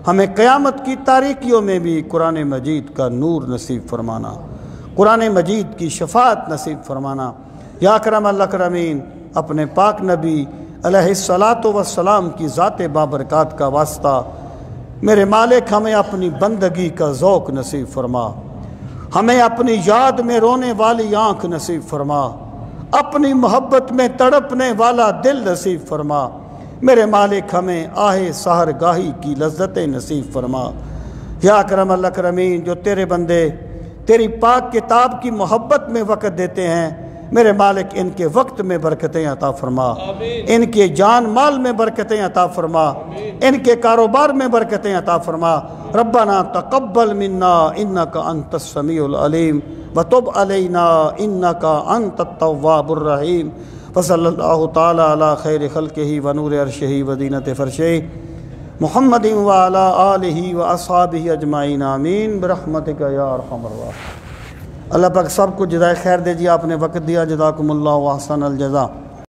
ہمیں قیامت کی تاریکیوں میں بھی قرآن مجید کا نور نصیب فرمانا، قرآن مجید کی شفاعت نصیب فرمانا۔ یا اکرم الاکرمین، اپنے پاک نبی علیہ الصلاۃ والسلام کی ذات بابرکات کا واسطہ میرے مالک ہمیں اپنی بندگی کا ذوق نصیب فرما، ہمیں اپنی یاد میں رونے والی آنکھ نصیب فرما، اپنی محبت میں تڑپنے والا دل نصیب فرما۔ میرے مالک ہمیں آہ سحر گاہی کی لذت نصیب فرما۔ یا اکرم الاکرمین، جو تیرے بندے تیری پاک کتاب کی محبت میں وقت دیتے ہیں، میرے مالک ان کے وقت میں برکتیں عطا فرما، ان کے جان مال میں برکتیں عطا فرما، ان کے کاروبار میں برکتیں عطا فرما۔ ربنا تقبل منا انک انت السمیع العلیم وتب علینا انک انت التواب الرحیم۔ وصلی اللہ تعالی علی خیر خلقہ ونور عرشہ وزینت فرشہ محمد وعلی آلہ واصحابہ اجمعین، آمین برحمتک یا ارحم الراحمین۔ اللہ پاک سب کو جزائے خیر دے جی، آپ نے وقت دیا، جزاکم اللہ واحسن الجزا۔